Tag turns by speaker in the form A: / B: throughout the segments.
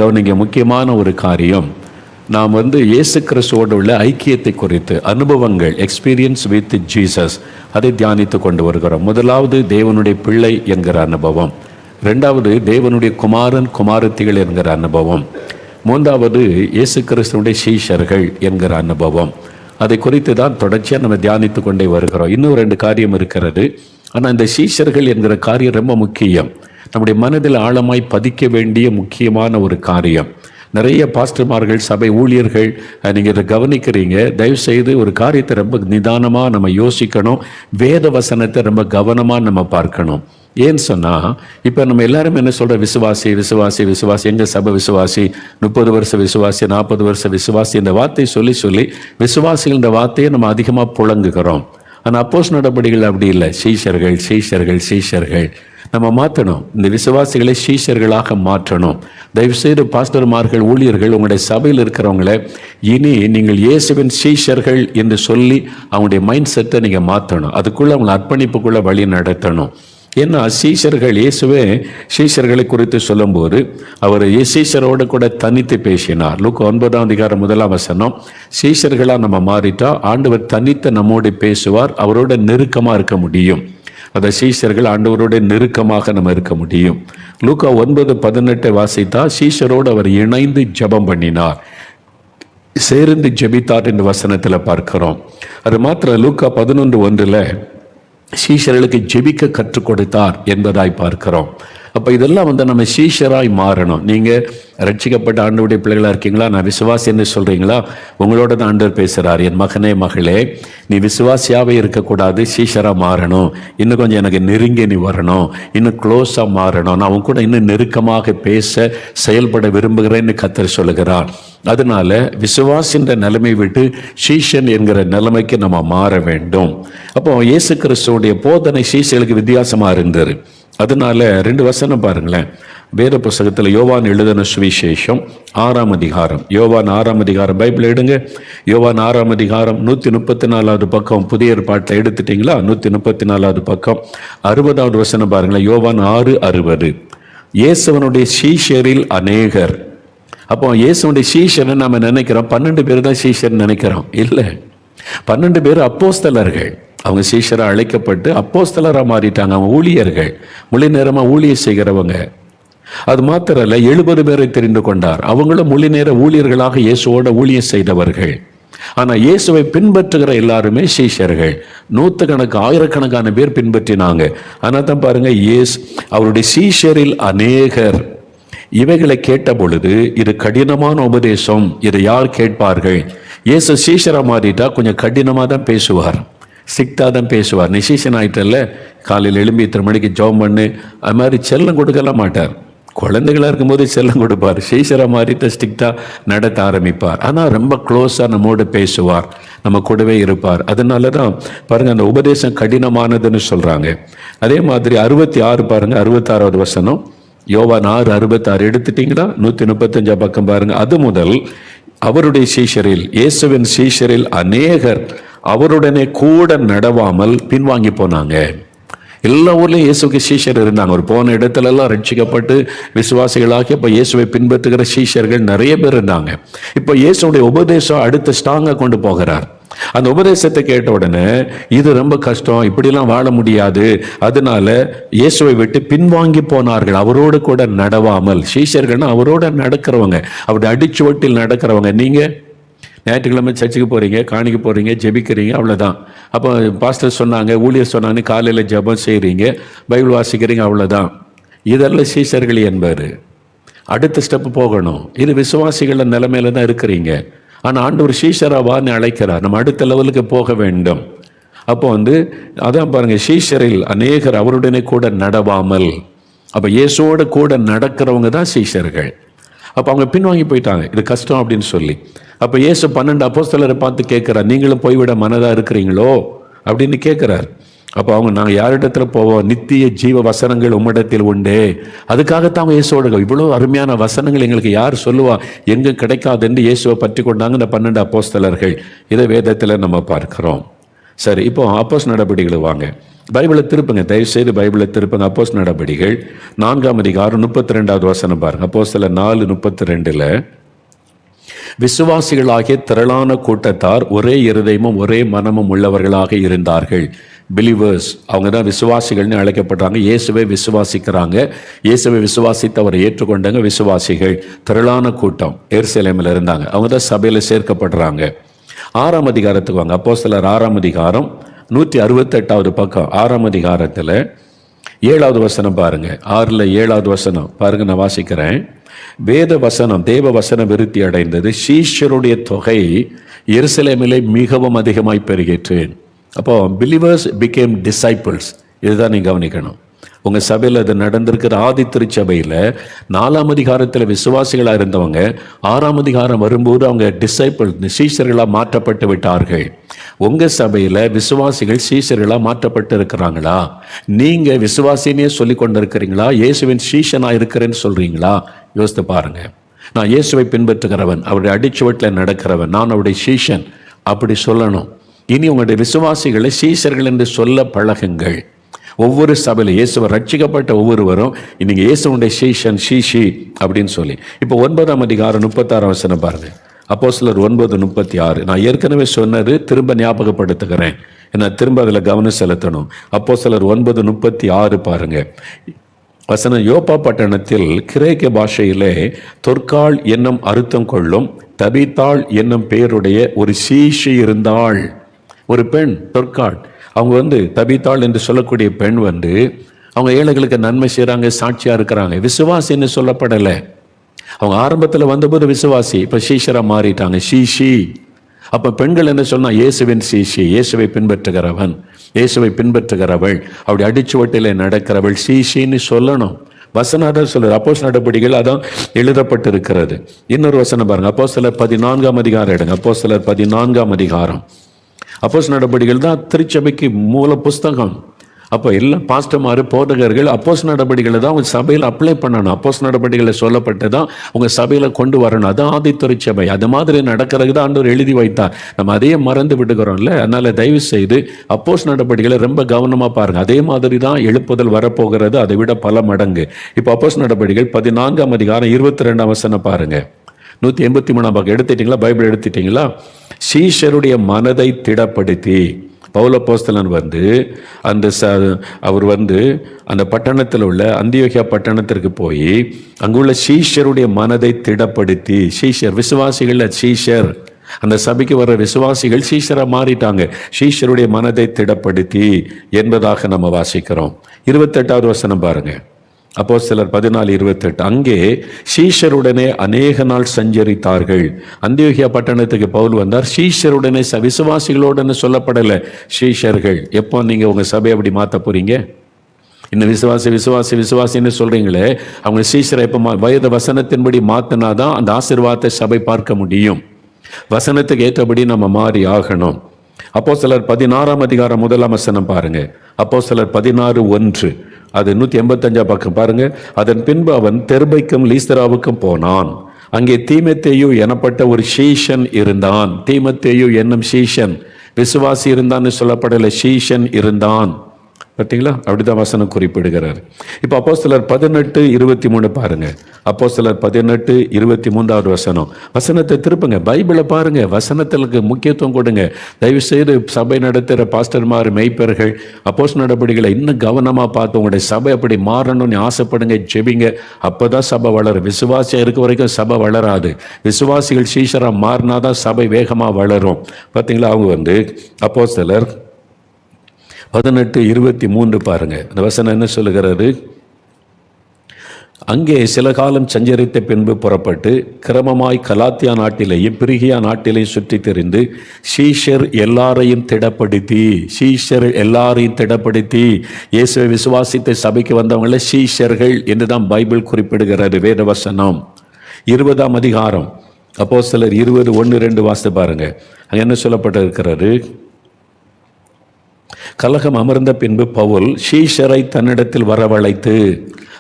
A: கவனிங்க, முக்கியமான ஒரு காரியம், நாம் இயேசு கிறிஸ்துவோடு உள்ள ஐக்கியத்தை குறித்து அனுபவங்கள், எக்ஸ்பீரியன்ஸ் வித் ஜீசஸ், அதை தியானித்து கொண்டு வருகிறோம். முதலாவது தேவனுடைய பிள்ளை என்கிற அனுபவம், ரெண்டாவது தேவனுடைய குமாரன் குமாரத்திகள் என்கிற அனுபவம், மூன்றாவது இயேசு கிறிஸ்துவுடைய சீஷர்கள் என்கிற அனுபவம். அதை குறித்து தான் தொடர்ச்சியாக நம்ம தியானித்து கொண்டே வருகிறோம். இன்னும் ரெண்டு காரியம் இருக்கிறது. ஆனால் இந்த சீஷர்கள் என்கிற காரியம் ரொம்ப முக்கியம், நம்முடைய மனதில் ஆழமாய் பதிக்க வேண்டிய முக்கியமான ஒரு காரியம். நிறைய பாஸ்டர்மார்கள், சபை ஊழியர்கள், நீங்கள் இதை கவனிக்கிறீங்க. தயவுசெய்து ஒரு காரியத்தை ரொம்ப நிதானமாக நம்ம யோசிக்கணும். வேத வசனத்தை ரொம்ப கவனமாக நம்ம பார்க்கணும். ஏன்னு சொன்னால், இப்போ நம்ம எல்லாரும் என்ன சொல்கிற, விசுவாசி விசுவாசி விசுவாசி, எங்கள் சபை விசுவாசி, 30 வருஷ விசுவாசி, 40 வருஷ விசுவாசி, இந்த வார்த்தையை சொல்லி சொல்லி விசுவாசிகள் வார்த்தையை நம்ம அதிகமாக புழங்குகிறோம். ஆனால் அப்போஸ் நடபடிகள் அப்படி இல்லை. சீஷர்கள் சீஷர்கள் சீஷர்கள் நம்ம மாற்றணும். இந்த விசுவாசிகளை சீஷர்களாக மாற்றணும். தயவுசெய்து பாஸ்டர்மார்கள், ஊழியர்கள், உங்களுடைய சபையில் இருக்கிறவங்களை இனி நீங்கள் இயேசுவின் சீஷர்கள் என்று சொல்லி அவங்களுடைய மைண்ட் செட்டை நீங்கள் மாற்றணும். அதுக்குள்ளே அவங்களை அர்ப்பணிப்புக்குள்ளே வழி நடத்தணும். ஏன்னா சீஷர்கள், இயேசுவே சீஷர்களை குறித்து சொல்லும்போது அவர் சீஷரோடு கூட தனித்து பேசினார். லூக்கா 9:1 சீஷர்களாக நம்ம மாறிட்டா ஆண்டவர் தனித்து நம்மோடு பேசுவார், அவரோட நெருக்கமாக இருக்க முடியும். அதை சீஷர்கள் ஆண்டவரோட நெருக்கமாக நம்ம இருக்க முடியும். லூக்கா 9:18 வாசித்தா சீஷரோடு அவர் இணைந்து ஜெபம் பண்ணினார், சேர்ந்து ஜெபித்தார் என்று வசனத்தில் பார்க்கிறோம். அது மாத்திரம் லூக்கா 11:1 சீஷர்களுக்கு ஜெபிக்க கற்றுக் கொடுத்தார் என்பதாய் பார்க்கிறோம். அப்போ இதெல்லாம் நம்ம சீஷராய் மாறணும். நீங்கள் ரட்சிக்கப்பட்ட ஆண்டவருடைய பிள்ளைகளாக இருக்கீங்களா, நான் விசுவாசி என்று சொல்கிறீங்களா, உங்களோட தான் ஆண்டவர் பேசுகிறார். என் மகனே மகளே, நீ விசுவாசியாகவே இருக்கக்கூடாது, சீஷராக மாறணும். இன்னும் கொஞ்சம் எனக்கு நெருங்கி நீ வரணும், இன்னும் க்ளோஸாக மாறணும், நான் உன் கூட இன்னும் நெருக்கமாக பேச செயல்பட விரும்புகிறேன்னு கர்த்தர் சொல்லுகிறார். அதனால விசுவாசின்ற நிலைமை விட்டு சீஷன் என்கிற நிலைமைக்கு நம்ம மாற வேண்டும். அப்போ இயேசு கிறிஸ்துவுடைய போதனை சீஷர்களுக்கு வித்தியாசமாக இருந்தது. அதனால 2 வசனம் பாருங்களேன். வேத புஸ்தகத்தில் யோவான் எழுதின சுவிசேஷம் 6ஆம் அதிகாரம், யோவான் 6ஆம் அதிகாரம், பைபிள் எடுங்க. யோவான் 6ஆம் அதிகாரம் 134வது பக்கம், புதிய ஏற்பாட்டில் எடுத்துட்டீங்களா? 134வது பக்கம் 60வது வசனம் பாருங்களேன். யோவான் 6:60 இயேசுவனுடைய சீஷரில் அநேகர். அப்போ இயேசுடைய சீஷனை நம்ம நினைக்கிறோம் 12 பேர் தான் சீஷர் நினைக்கிறோம். இல்லை, 12 பேர் அப்போஸ்தலர்கள். அவங்க சீஷராக அழைக்கப்பட்டு அப்போஸ்தலராக மாறிட்டாங்க. அவங்க ஊழியர்கள், முழு நேரமாக ஊழியர் செய்கிறவங்க. அது மாத்திரம் இல்லை, 70 பேரை தெரிந்து கொண்டார். அவங்களும் முழு நேர ஊழியர்களாக இயேசுவோட ஊழியர் செய்தவர்கள். ஆனால் இயேசுவை பின்பற்றுகிற எல்லாருமே சீஷர்கள். 100 ஆயிரக்கணக்கான பேர் பின்பற்றினாங்க. ஆனால் தான் பாருங்க, அவருடைய சீஷரில் அநேகர் இவைகளை கேட்ட பொழுது, இது கடினமான உபதேசம், இதை யார் கேட்பார்கள்? இயேசு சீஷராக மாறிட்டா கொஞ்சம் கடினமாக தான் பேசுவார், ஸ்ட்ரிக்டாக தான் பேசுவார். நீ சீஷன் ஆகிட்டல, காலையில் எழும்பி 3 மணிக்கு ஜெபம் பண்ணு, அது மாதிரி செல்லம் கொடுக்கலாம் மாட்டார். குழந்தைகளாக இருக்கும்போது செல்லம் கொடுப்பார். சீஷராக மாறிட்டு ஸ்ட்ரிக்டாக நடத்த ஆரம்பிப்பார். ஆனால் ரொம்ப க்ளோஸாக நம்மோடு பேசுவார், நம்ம கூடவே இருப்பார். அதனால தான் பாருங்கள், அந்த உபதேசம் கடினமானதுன்னு சொல்கிறாங்க. அதே மாதிரி 66 பாருங்கள், 66வது வசனம், யோவான் 6:66 எடுத்துட்டீங்களா? 135 பக்கம் பாருங்க. அது முதல் அவருடைய சீஷரில், இயேசுவின் சீஷரில் அநேகர் அவருடனே கூட நடவாமல் பின்வாங்கி போனாங்க. எல்லா ஊர்லேயும் இயேசுக்கு சீஷர் இருந்தாங்க. ஒரு போன இடத்துல எல்லாம் ரட்சிக்கப்பட்டு விசுவாசிகளாகி இப்போ இயேசுவை பின்பற்றுகிற சீஷர்கள் நிறைய பேர் இருந்தாங்க. இப்போ இயேசுடைய உபதேசம் அடுத்த ஸ்ட்ராங்காக கொண்டு போகிறார். அந்த உபதேசத்தை கேட்ட உடனே இது ரொம்ப கஷ்டம், இப்படிலாம் வாழ முடியாது, அதனால இயேசுவை விட்டு பின்வாங்கி போனார்கள், அவரோடு கூட நடவாமல். சீஷர்கள்னா அவரோட நடக்கிறவங்க, அவருடைய அடிச்சுவட்டில் நடக்கிறவங்க. நீங்கள் ஞாயிற்றுக்கிழமை சர்ச்சுக்கு போகிறீங்க, காணிக்க போகிறீங்க, ஜெபிக்கிறீங்க, அவ்வளோதான். அப்போ பாஸ்டர் சொன்னாங்க, ஊழியர் சொன்னாங்க, காலையில் ஜெபம் செய்கிறீங்க, பைபிள் வாசிக்கிறீங்க, அவ்வளோதான். இதெல்லாம் சீஷர்கள் என்பார். அடுத்த ஸ்டெப்பு போகணும். இது விசுவாசிகள நிலைமையில தான் இருக்கிறீங்க. ஆனால் ஆண்டவர் சீஷராவான்னு அழைக்கிறார், நம்ம அடுத்த லெவலுக்கு போக வேண்டும். அப்போ அதான் பாருங்கள், சீஷரில் அநேகர் அவருடனே கூட நடவாமல். அப்போ இயேசுவோட கூட நடக்கிறவங்க தான் சீஷர்கள். அப்போ அவங்க பின்வாங்கி போயிட்டாங்க, இது கஷ்டம் அப்படின்னு சொல்லி. அப்போ இயேசு 12 அப்போஸ்தலரை பார்த்து கேட்குறார், நீங்களும் போய்விட மனதாக இருக்கிறீங்களோ அப்படின்னு கேட்குறார். அப்போ அவங்க, நாங்கள் யாரிடத்துல போவோம், நித்திய ஜீவ வசனங்கள் உம்மிடத்தில் உண்டே. அதுக்காகத்தான் அவங்க இயேசுவோட இவ்வளோ அருமையான வசனங்கள் எங்களுக்கு யார் சொல்லுவா, எங்கே கிடைக்காதுன்னு இயேசுவை பற்றி கொண்டாங்க இந்த 12 அப்போஸ்தலர்கள். இதை வேதத்தில் நம்ம பார்க்கிறோம். சரி, இப்போ அப்போஸ் நடபடிகள் வாங்க. பைபிளை திருப்புங்க, தயவுசெய்து பைபிளை திருப்புங்க. அப்போஸ்தலர் நடபடிகள் 4ஆம் அதிகாரம் 32வது வசனம் பாருங்க. அப்போஸ்தலர் 4:32 விசுவாசிகளாகிய திரளான கூட்டத்தார் ஒரே இருதயமும் ஒரே மனமும் உள்ளவர்களாக இருந்தார்கள். பிலீவர்ஸ், அவங்க தான் விசுவாசிகள்னு அழைக்கப்படுறாங்க. இயேசுவை விசுவாசிக்கிறாங்க, இயேசுவை விசுவாசித்து அவரை ஏற்றுக்கொண்டாங்க. விசுவாசிகள் திரளான கூட்டம் எருசலேமில் இருந்தாங்க. அவங்க தான் சபையில் சேர்க்கப்படுறாங்க. 6ஆம் அதிகாரத்துக்கு வாங்க. அப்போஸ்தலர் 6ஆம் அதிகாரம் 168வது பக்கம். 6ஆம் அதிகாரத்தில் 7வது வசனம் பாருங்க. 6ல் 7வது வசனம் பாருங்க, நான் வாசிக்கிறேன். வேத வசனம், தேவ வசனம் விருத்தி அடைந்தது, சீஷருடைய தொகை எருசலேமிலே மிகவும் அதிகமாய் பெருகிற்று. அப்போ பிலீவர்ஸ் பிகேம் டிசைபிள்ஸ். இதுதான் நீங்க கவனிக்கணும். உங்க சபையில் அது நடந்திருக்கிற. ஆதி திருச்சபையில் 4ஆம் அதிகாரத்தில் விசுவாசிகளாக இருந்தவங்க 6ஆம் அதிகாரம் வரும்போது அவங்க டிசைபிள், சீஷர்களாக மாற்றப்பட்டு விட்டார்கள். உங்க சபையில் விசுவாசிகள் சீஷர்களாக மாற்றப்பட்டு இருக்கிறாங்களா? நீங்க விசுவாசினே சொல்லி கொண்டு இருக்கிறீங்களா? இயேசுவின் சீஷனாக இருக்கிறேன்னு சொல்றீங்களா? யோசித்து பாருங்க. நான் இயேசுவை பின்பற்றுகிறவன், அவருடைய அடிச்சுவட்டில் நடக்கிறவன், நான் அவருடைய சீஷன், அப்படி சொல்லணும். இனி உங்களுடைய விசுவாசிகளை சீஷர்கள் என்று சொல்ல பழகுங்கள். ஒவ்வொரு சபையில் இயேசுவை ரட்சிக்கப்பட்ட ஒவ்வொருவரும் இன்னைக்கு இயேசுடைய சீஷன், சீஷி அப்படின்னு சொல்லி. இப்போ 9ஆம் அதிகாரம் 36 வசனம் பாருங்க. அப்போஸ்தலர் 9:36. நான் ஏற்கனவே சொன்னது, திரும்ப ஞாபகப்படுத்துகிறேன். ஏன்னா திரும்ப அதில் கவனம் செலுத்தணும். அப்போஸ்தலர் 9:36 பாருங்க வசனம். யோப்பா பட்டணத்தில் கிரேக்க பாஷையிலே தொற்காள் என்னும் அர்த்தம் கொள்ளும் தபித்தாள் என்னும் பெயருடைய ஒரு சீஷி இருந்தாள். ஒரு பெண், தொற்காள். அவங்க தபித்தாள் என்று சொல்லக்கூடிய பெண் அவங்க ஏழைகளுக்கு நன்மை செய்கிறாங்க, சாட்சியாக இருக்கிறாங்க. விசுவாசின்னு சொல்லப்படலை. அவங்க ஆரம்பத்தில் வந்தபோது விசுவாசி, இப்போ சீஷராக மாறிட்டாங்க, சீஷி. அப்போ பெண்கள் என்ன சொன்னா? இயேசுவின் சீஷி, இயேசுவை பின்பற்றுகிறவன், இயேசுவை பின்பற்றுகிறவள், அப்படி அடிச்சுவட்டிலே நடக்கிறவள் சீஷின்னு சொல்லணும். வசனம் சொல்லுது. அப்போஸ்தலர் நடபடிகள் அதான் எழுதப்பட்டிருக்கிறது. இன்னொரு வசனம் பாருங்க. அப்போஸ்தலர் 14ஆம் அதிகாரம் எடுங்க. அப்போஸ்தலர் 14ஆம் அதிகாரம். அப்போஸ்தலர் நடபடிகள் தான் திருச்சபைக்கு மூல புஸ்தகம். அப்போ எல்லாம் பாஸ்டர்மார், போதகர்கள் அப்போஸ்தலர் நடபடிகளை தான் உங்கள் சபையில் அப்ளை பண்ணணும். அப்போஸ்தலர் நடபடிகளை சொல்லப்பட்டு தான் உங்கள் சபையில் கொண்டு வரணும். அதான் ஆதி திருச்சபை. அது மாதிரி நடக்கிறது தான் ஆண்டவர் எழுதி வைத்தார். நம்ம அதையே மறந்து விடுகிறோம்ல. அதனால தயவு செய்து அப்போஸ்தலர் நடபடிகளை ரொம்ப கவனமாக பாருங்க. அதே மாதிரி தான் எழுப்புதல் வரப்போகிறது, அதை விட பல மடங்கு. இப்போ அப்போஸ்தலர் நடபடிகள் 14ஆம் அதிகாரம் 22ஆம் வசனம் பாருங்க. 183ஆம் பக்கம் எடுத்துட்டீங்களா? பைபிள் எடுத்துட்டீங்களா? சீஷருடைய மனதை திடப்படுத்தி, பவுல் அப்போஸ்தலன் அவர் அந்த பட்டணத்தில் உள்ள அந்தியோகியா பட்டணத்திற்கு போய் அங்குள்ள சீஷருடைய மனதை திடப்படுத்தி, சீஷர் விசுவாசிகள், சீஷர் அந்த சபைக்கு வர்ற விசுவாசிகள் சீஷரா மாறிட்டாங்க. சீஷருடைய மனதை திடப்படுத்தி என்பதாக நம்ம வாசிக்கிறோம். 28வது வசனம் பாருங்க. அப்போஸ்தலர் 14:28. அங்கே சீஷருடனே அநேக நாள் சஞ்சரித்தார்கள். அந்தியோகியா பட்டணத்துக்கு பவுல் வந்தார். சீஷருடனே, விசுவாசிகளோடனே சொல்லப்படலை, சீஷர்கள். எப்போ நீங்க உங்க சபையை அப்படி மாற்ற போறீங்க? இன்னும் விசுவாசின்னு சொல்றீங்களே, அவங்க சீஷரை எப்போ வயது வசனத்தின்படி மாத்தினாதான் அந்த ஆசீர்வாதத்தை சபை பார்க்க முடியும். வசனத்துக்கு ஏற்றபடி நம்ம மாறி ஆகணும். அப்போஸ்தலர் 16ஆம் அதிகாரம் 1ஆம் வசனம் பாருங்க. அப்போஸ்தலர் 16:1. அது 185 பக்கம் பாருங்க. அதன் பின்பு அவன் தெர்பைக்கும் லீஸ்தராவுக்கும் போனான். அங்கே தீமோத்தேயு எனப்பட்ட ஒரு சீஷன் இருந்தான். தீமோத்தேயு என்னும் சீஷன், விசுவாசி இருந்தான்னு சொல்லப்படலை, சீஷன் இருந்தான். பார்த்தீங்களா? அப்படிதான் வசனம் குறிப்பிடுகிறார். இப்போ அப்போஸ்தலர் 18:23 பாருங்க. அப்போஸ்தலர் 18:23வது வசனம். வசனத்தை திருப்புங்க, பைபிளை பாருங்க, வசனத்திற்கு முக்கியத்துவம் கொடுங்க. தயவு செய்து சபை நடத்துகிற பாஸ்டர்மார், மெய்ப்பர்கள் அப்போஸ்தலர் நடபடிகளை இன்னும் கவனமாக பார்த்து உங்களுடைய சபை அப்படி மாறணும்னு ஆசைப்படுங்க, ஜெபிங்க. அப்போதான் சபை வளரும். விசுவாசியாக இருக்க வரைக்கும் சபை வளராது. விசுவாசிகள் சீஷராக மாறினாதான் சபை வேகமாக வளரும். பார்த்தீங்களா? அவங்க அப்போஸ்தலர் 18:23 பாருங்க. அந்த வசனம் என்ன சொல்லுகிறது? அங்கே சில காலம் சஞ்சரித்த பின்பு புறப்பட்டு கிரமமாய் கலாத்தியா நாட்டிலேயும் பிரிகியா நாட்டிலேயும் சுற்றி திரிந்து சீஷர் எல்லாரையும் திடப்படுத்தி இயேசுவை விசுவாசித்த சபைக்கு வந்தவங்கள சீஷர்கள் என்றுதான் பைபிள் குறிப்பிடுகிறது. வேத வசனம் 20ஆம் அதிகாரம் அப்போஸ்தலர் 20:1-2 வாசித்து பாருங்க. அங்கே என்ன சொல்லப்பட்டிருக்கிறது? கலகம் அமர்ந்த பின்பு பவுல் சீஷரை தன்னிடத்தில் வரவழைத்து,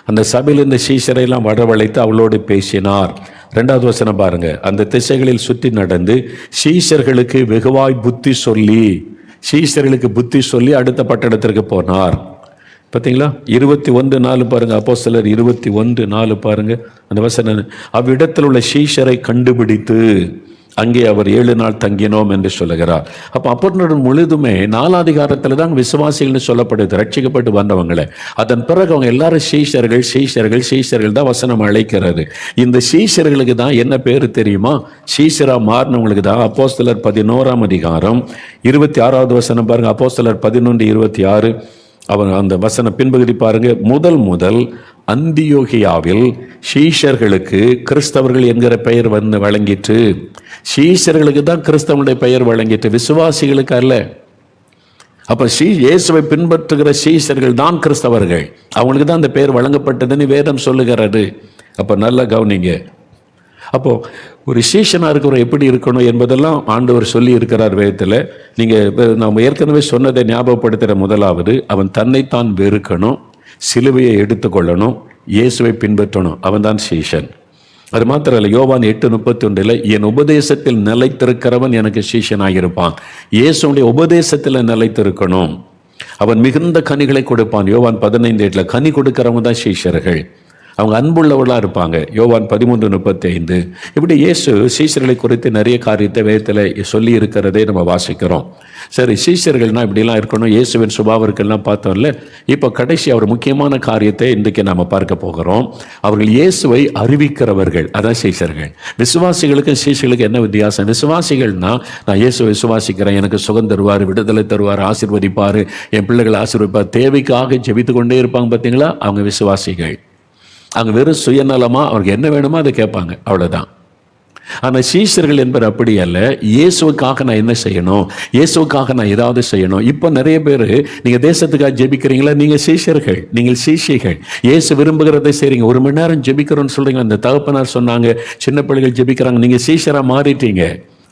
A: அந்த சபையில் இருந்த சீஷரை எல்லாம் வரவழைத்து அவளோடு பேசினார். 2வது வசனம் பாருங்க. அந்த திசைகளில் சுற்றி நடந்து சீஷர்களுக்கு வெகுவாய் புத்தி சொல்லி, சீஷர்களுக்கு புத்தி சொல்லி அடுத்த பட்டணத்திற்கு போனார். பார்த்தீங்களா? 21:4 பாருங்க. அப்போஸ்தலர் 21:4 பாருங்க. அந்த வசனம், அவ்விடத்தில் உள்ள சீஷரை கண்டுபிடித்து அங்கே அவர் 7 நாள் தங்கினோம் என்று சொல்லுகிறார். அப்போ அப்போஸ்தலர் முழுதுமே 4 அதிகாரத்தில் தான் விசுவாசிகள்னு சொல்லப்படுது, ரட்சிக்கப்பட்டு வந்தவங்களை. அதன் பிறகு அவங்க எல்லாரும் சீஷர்கள் தான் வசனம் அழைக்கிறது. இந்த சீஷர்களுக்கு தான் என்ன பேர் தெரியுமா? சீஷரா மாறினவங்களுக்கு தான் அப்போஸ்தலர் 11ஆம் அதிகாரம் 26வது வசனம் பாருங்க. அப்போஸ்தலர் 11:26 அவர் அந்த வசன பின்பகுதி பாருங்க. முதல் அந்தியோகியாவில் சீஷர்களுக்கு கிறிஸ்தவர்கள் என்கிற பெயர் வந்து வழங்கிற்று. சீஷர்களுக்கு தான் கிறிஸ்தவனுடைய பெயர் வழங்கிற்று, விசுவாசிகளுக்கு அல்ல. அப்ப இயேசுவை பின்பற்றுகிற சீஷர்கள் தான் கிறிஸ்தவர்கள், அவங்களுக்கு தான் அந்த பெயர் வழங்கப்பட்டதுன்னு வேதம் சொல்லுகிறது. அப்ப நல்லா கவனிங்க. அப்போ ஒரு சீஷனா இருக்கிறவர் எப்படி இருக்கணும் என்பதெல்லாம் ஆண்டவர் சொல்லி இருக்கிறார் வேதத்தில். நீங்க நாம் ஏற்கனவே சொன்னதை ஞாபகப்படுத்துகிற முதலாவது, அவன் தன்னைத்தான் வெறுக்கணும், சிலுவையை எடுத்துக்கொள்ளணும், இயேசுவை பின்பற்றணும். அவன் தான் சீஷன். அது மாத்திரம் இல்லை, யோவான் 8:31 என் உபதேசத்தில் நிலைத்திருக்கிறவன் எனக்கு சீஷனாகிருப்பான். இயேசுடைய உபதேசத்தில் நிலைத்திருக்கணும். அவன் மிகுந்த கனிகளை கொடுப்பான். யோவான் 15:8 கனி கொடுக்கிறவங்க தான் சீஷர்கள். அவங்க அன்புள்ளவர்களாக இருப்பாங்க. யோவான் 13:35. இப்படி இயேசு சீஷர்களை குறித்து நிறைய காரியத்தை வேதத்தில் சொல்லி இருக்கிறதே நம்ம வாசிக்கிறோம். சரி, சீஷர்கள்னா இப்படிலாம் இருக்கணும், இயேசுவின் சுபாவர்கள்லாம் பார்த்தோம்ல. இப்போ கடைசி அவர் முக்கியமான காரியத்தை இன்றைக்கு நாம் பார்க்க போகிறோம். அவர்கள் இயேசுவை அறிவிக்கிறவர்கள், அதான் சீஷர்கள். விசுவாசிகளுக்கு சீஷர்களுக்கு என்ன வித்தியாசம்? விசுவாசிகள்னா, நான் இயேசுவை விசுவாசிக்கிறேன், எனக்கு சுகம் தருவார், விடுதலை தருவார், ஆசீர்வதிப்பார், என் பிள்ளைகளை ஆசீர்வதிப்பார், தேவைக்காக ஜெபித்து கொண்டே இருப்பாங்க. பார்த்தீங்களா? அவங்க விசுவாசிகள். அவங்க வெறும் சுயநலமா அவருக்கு என்ன வேணுமோ அதை கேட்பாங்க, அவ்வளவுதான். ஆனால் சீஷர்கள் என்பது அப்படி அல்ல. இயேசுக்காக நான் என்ன செய்யணும், இயேசுக்காக நான் ஏதாவது செய்யணும். இப்போ நிறைய பேர், நீங்க தேசத்துக்காக ஜெபிக்கிறீங்களா? நீங்க சீஷர்கள், நீங்கள் சீஷைகள். இயேசு விரும்புகிறதை செய்றீங்க. 1 மணி நேரம் ஜெபிக்கிறோன்னு சொல்றீங்க. அந்த தகப்பனார் சொன்னாங்க, சின்ன பிள்ளைகள் ஜெபிக்கிறாங்க, நீங்க சீஷரா மாறிட்டீங்க.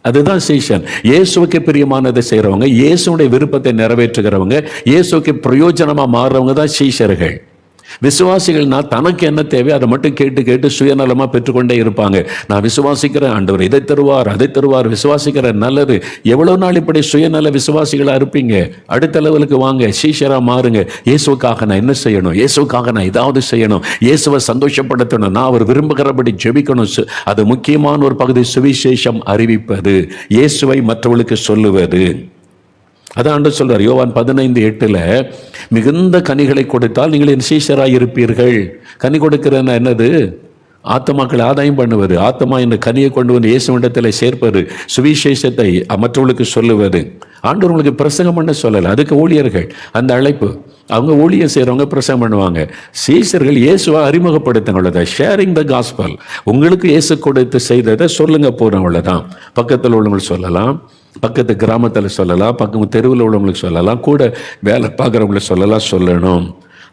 A: அதுதான் சீஷன். இயேசுவுக்கு பிரியமானதை செய்யறவங்க, இயேசுடைய விருப்பத்தை நிறைவேற்றுகிறவங்க, இயேசுக்கு பிரயோஜனமா மாறுறவங்க தான் சீஷர்கள். விசுவாசிகள்னா தனக்கு என்ன தேவை அதை மட்டும் கேட்டு சுயநலமா பெற்றுக்கொண்டே இருப்பாங்க. நான் விசுவாசிக்கிறேன், ஆண்டவர் இதை தருவார், அதை தருவார், விசுவாசிக்கிறேன், நல்லது. எவ்வளவு நாள் இப்படி சுயநல விசுவாசிகளா இருப்பீங்க? அடுத்த லெவலுக்கு வாங்க, சீஷரா மாறுங்க. இயேசுக்காக நான் என்ன செய்யணும், இயேசுக்காக நான் ஏதாவது செய்யணும், இயேசுவை சந்தோஷப்படுத்தணும், நான் அவர் விரும்புகிறபடி ஜெபிக்கணும். அது முக்கியமான ஒரு பகுதி. சுவிசேஷம் அறிவிப்பது, இயேசுவை மற்றவர்களுக்கு சொல்லுவது. அதான் ஆண்டவர் சொல்றார் யோவான் 15:8 மிகுந்த கனிகளை கொடுத்தால் நீங்கள் என் சீஷராய் இருப்பீர்கள். கனி கொடுக்கிறன்னா என்னது? ஆத்மாக்களை ஆதாயம் பண்ணுவது. ஆத்மா என்ற கனியை கொண்டு வந்து இயேசுவிடத்தில் சேர்ப்பது, சுவிசேஷத்தை மற்றவர்களுக்கு சொல்லுவது. ஆண்டவர் உங்களுக்கு பிரசங்கம் பண்ண சொல்லலை, அதுக்கு ஊழியர்கள் அந்த அழைப்பு. அவங்க ஊழியம் செய்கிறவங்க பிரசங்கம் பண்ணுவாங்க. சீஷர்கள் இயேசுவை அறிமுகப்படுத்தினவங்கள ஷேரிங் த காஸ்பல். உங்களுக்கு இயேசு கொடுத்து செய்ததை சொல்லுங்க போகிறவங்கள தான். பக்கத்தில் உள்ளவங்களுக்கு சொல்லலாம், பக்கத்து கிராமத்தில் சொல்லலாம், பக்கம் தெருவில் உள்ளவங்களுக்கு சொல்லலாம், கூட வேலை பார்க்குறவங்களுக்கு சொல்லணும்.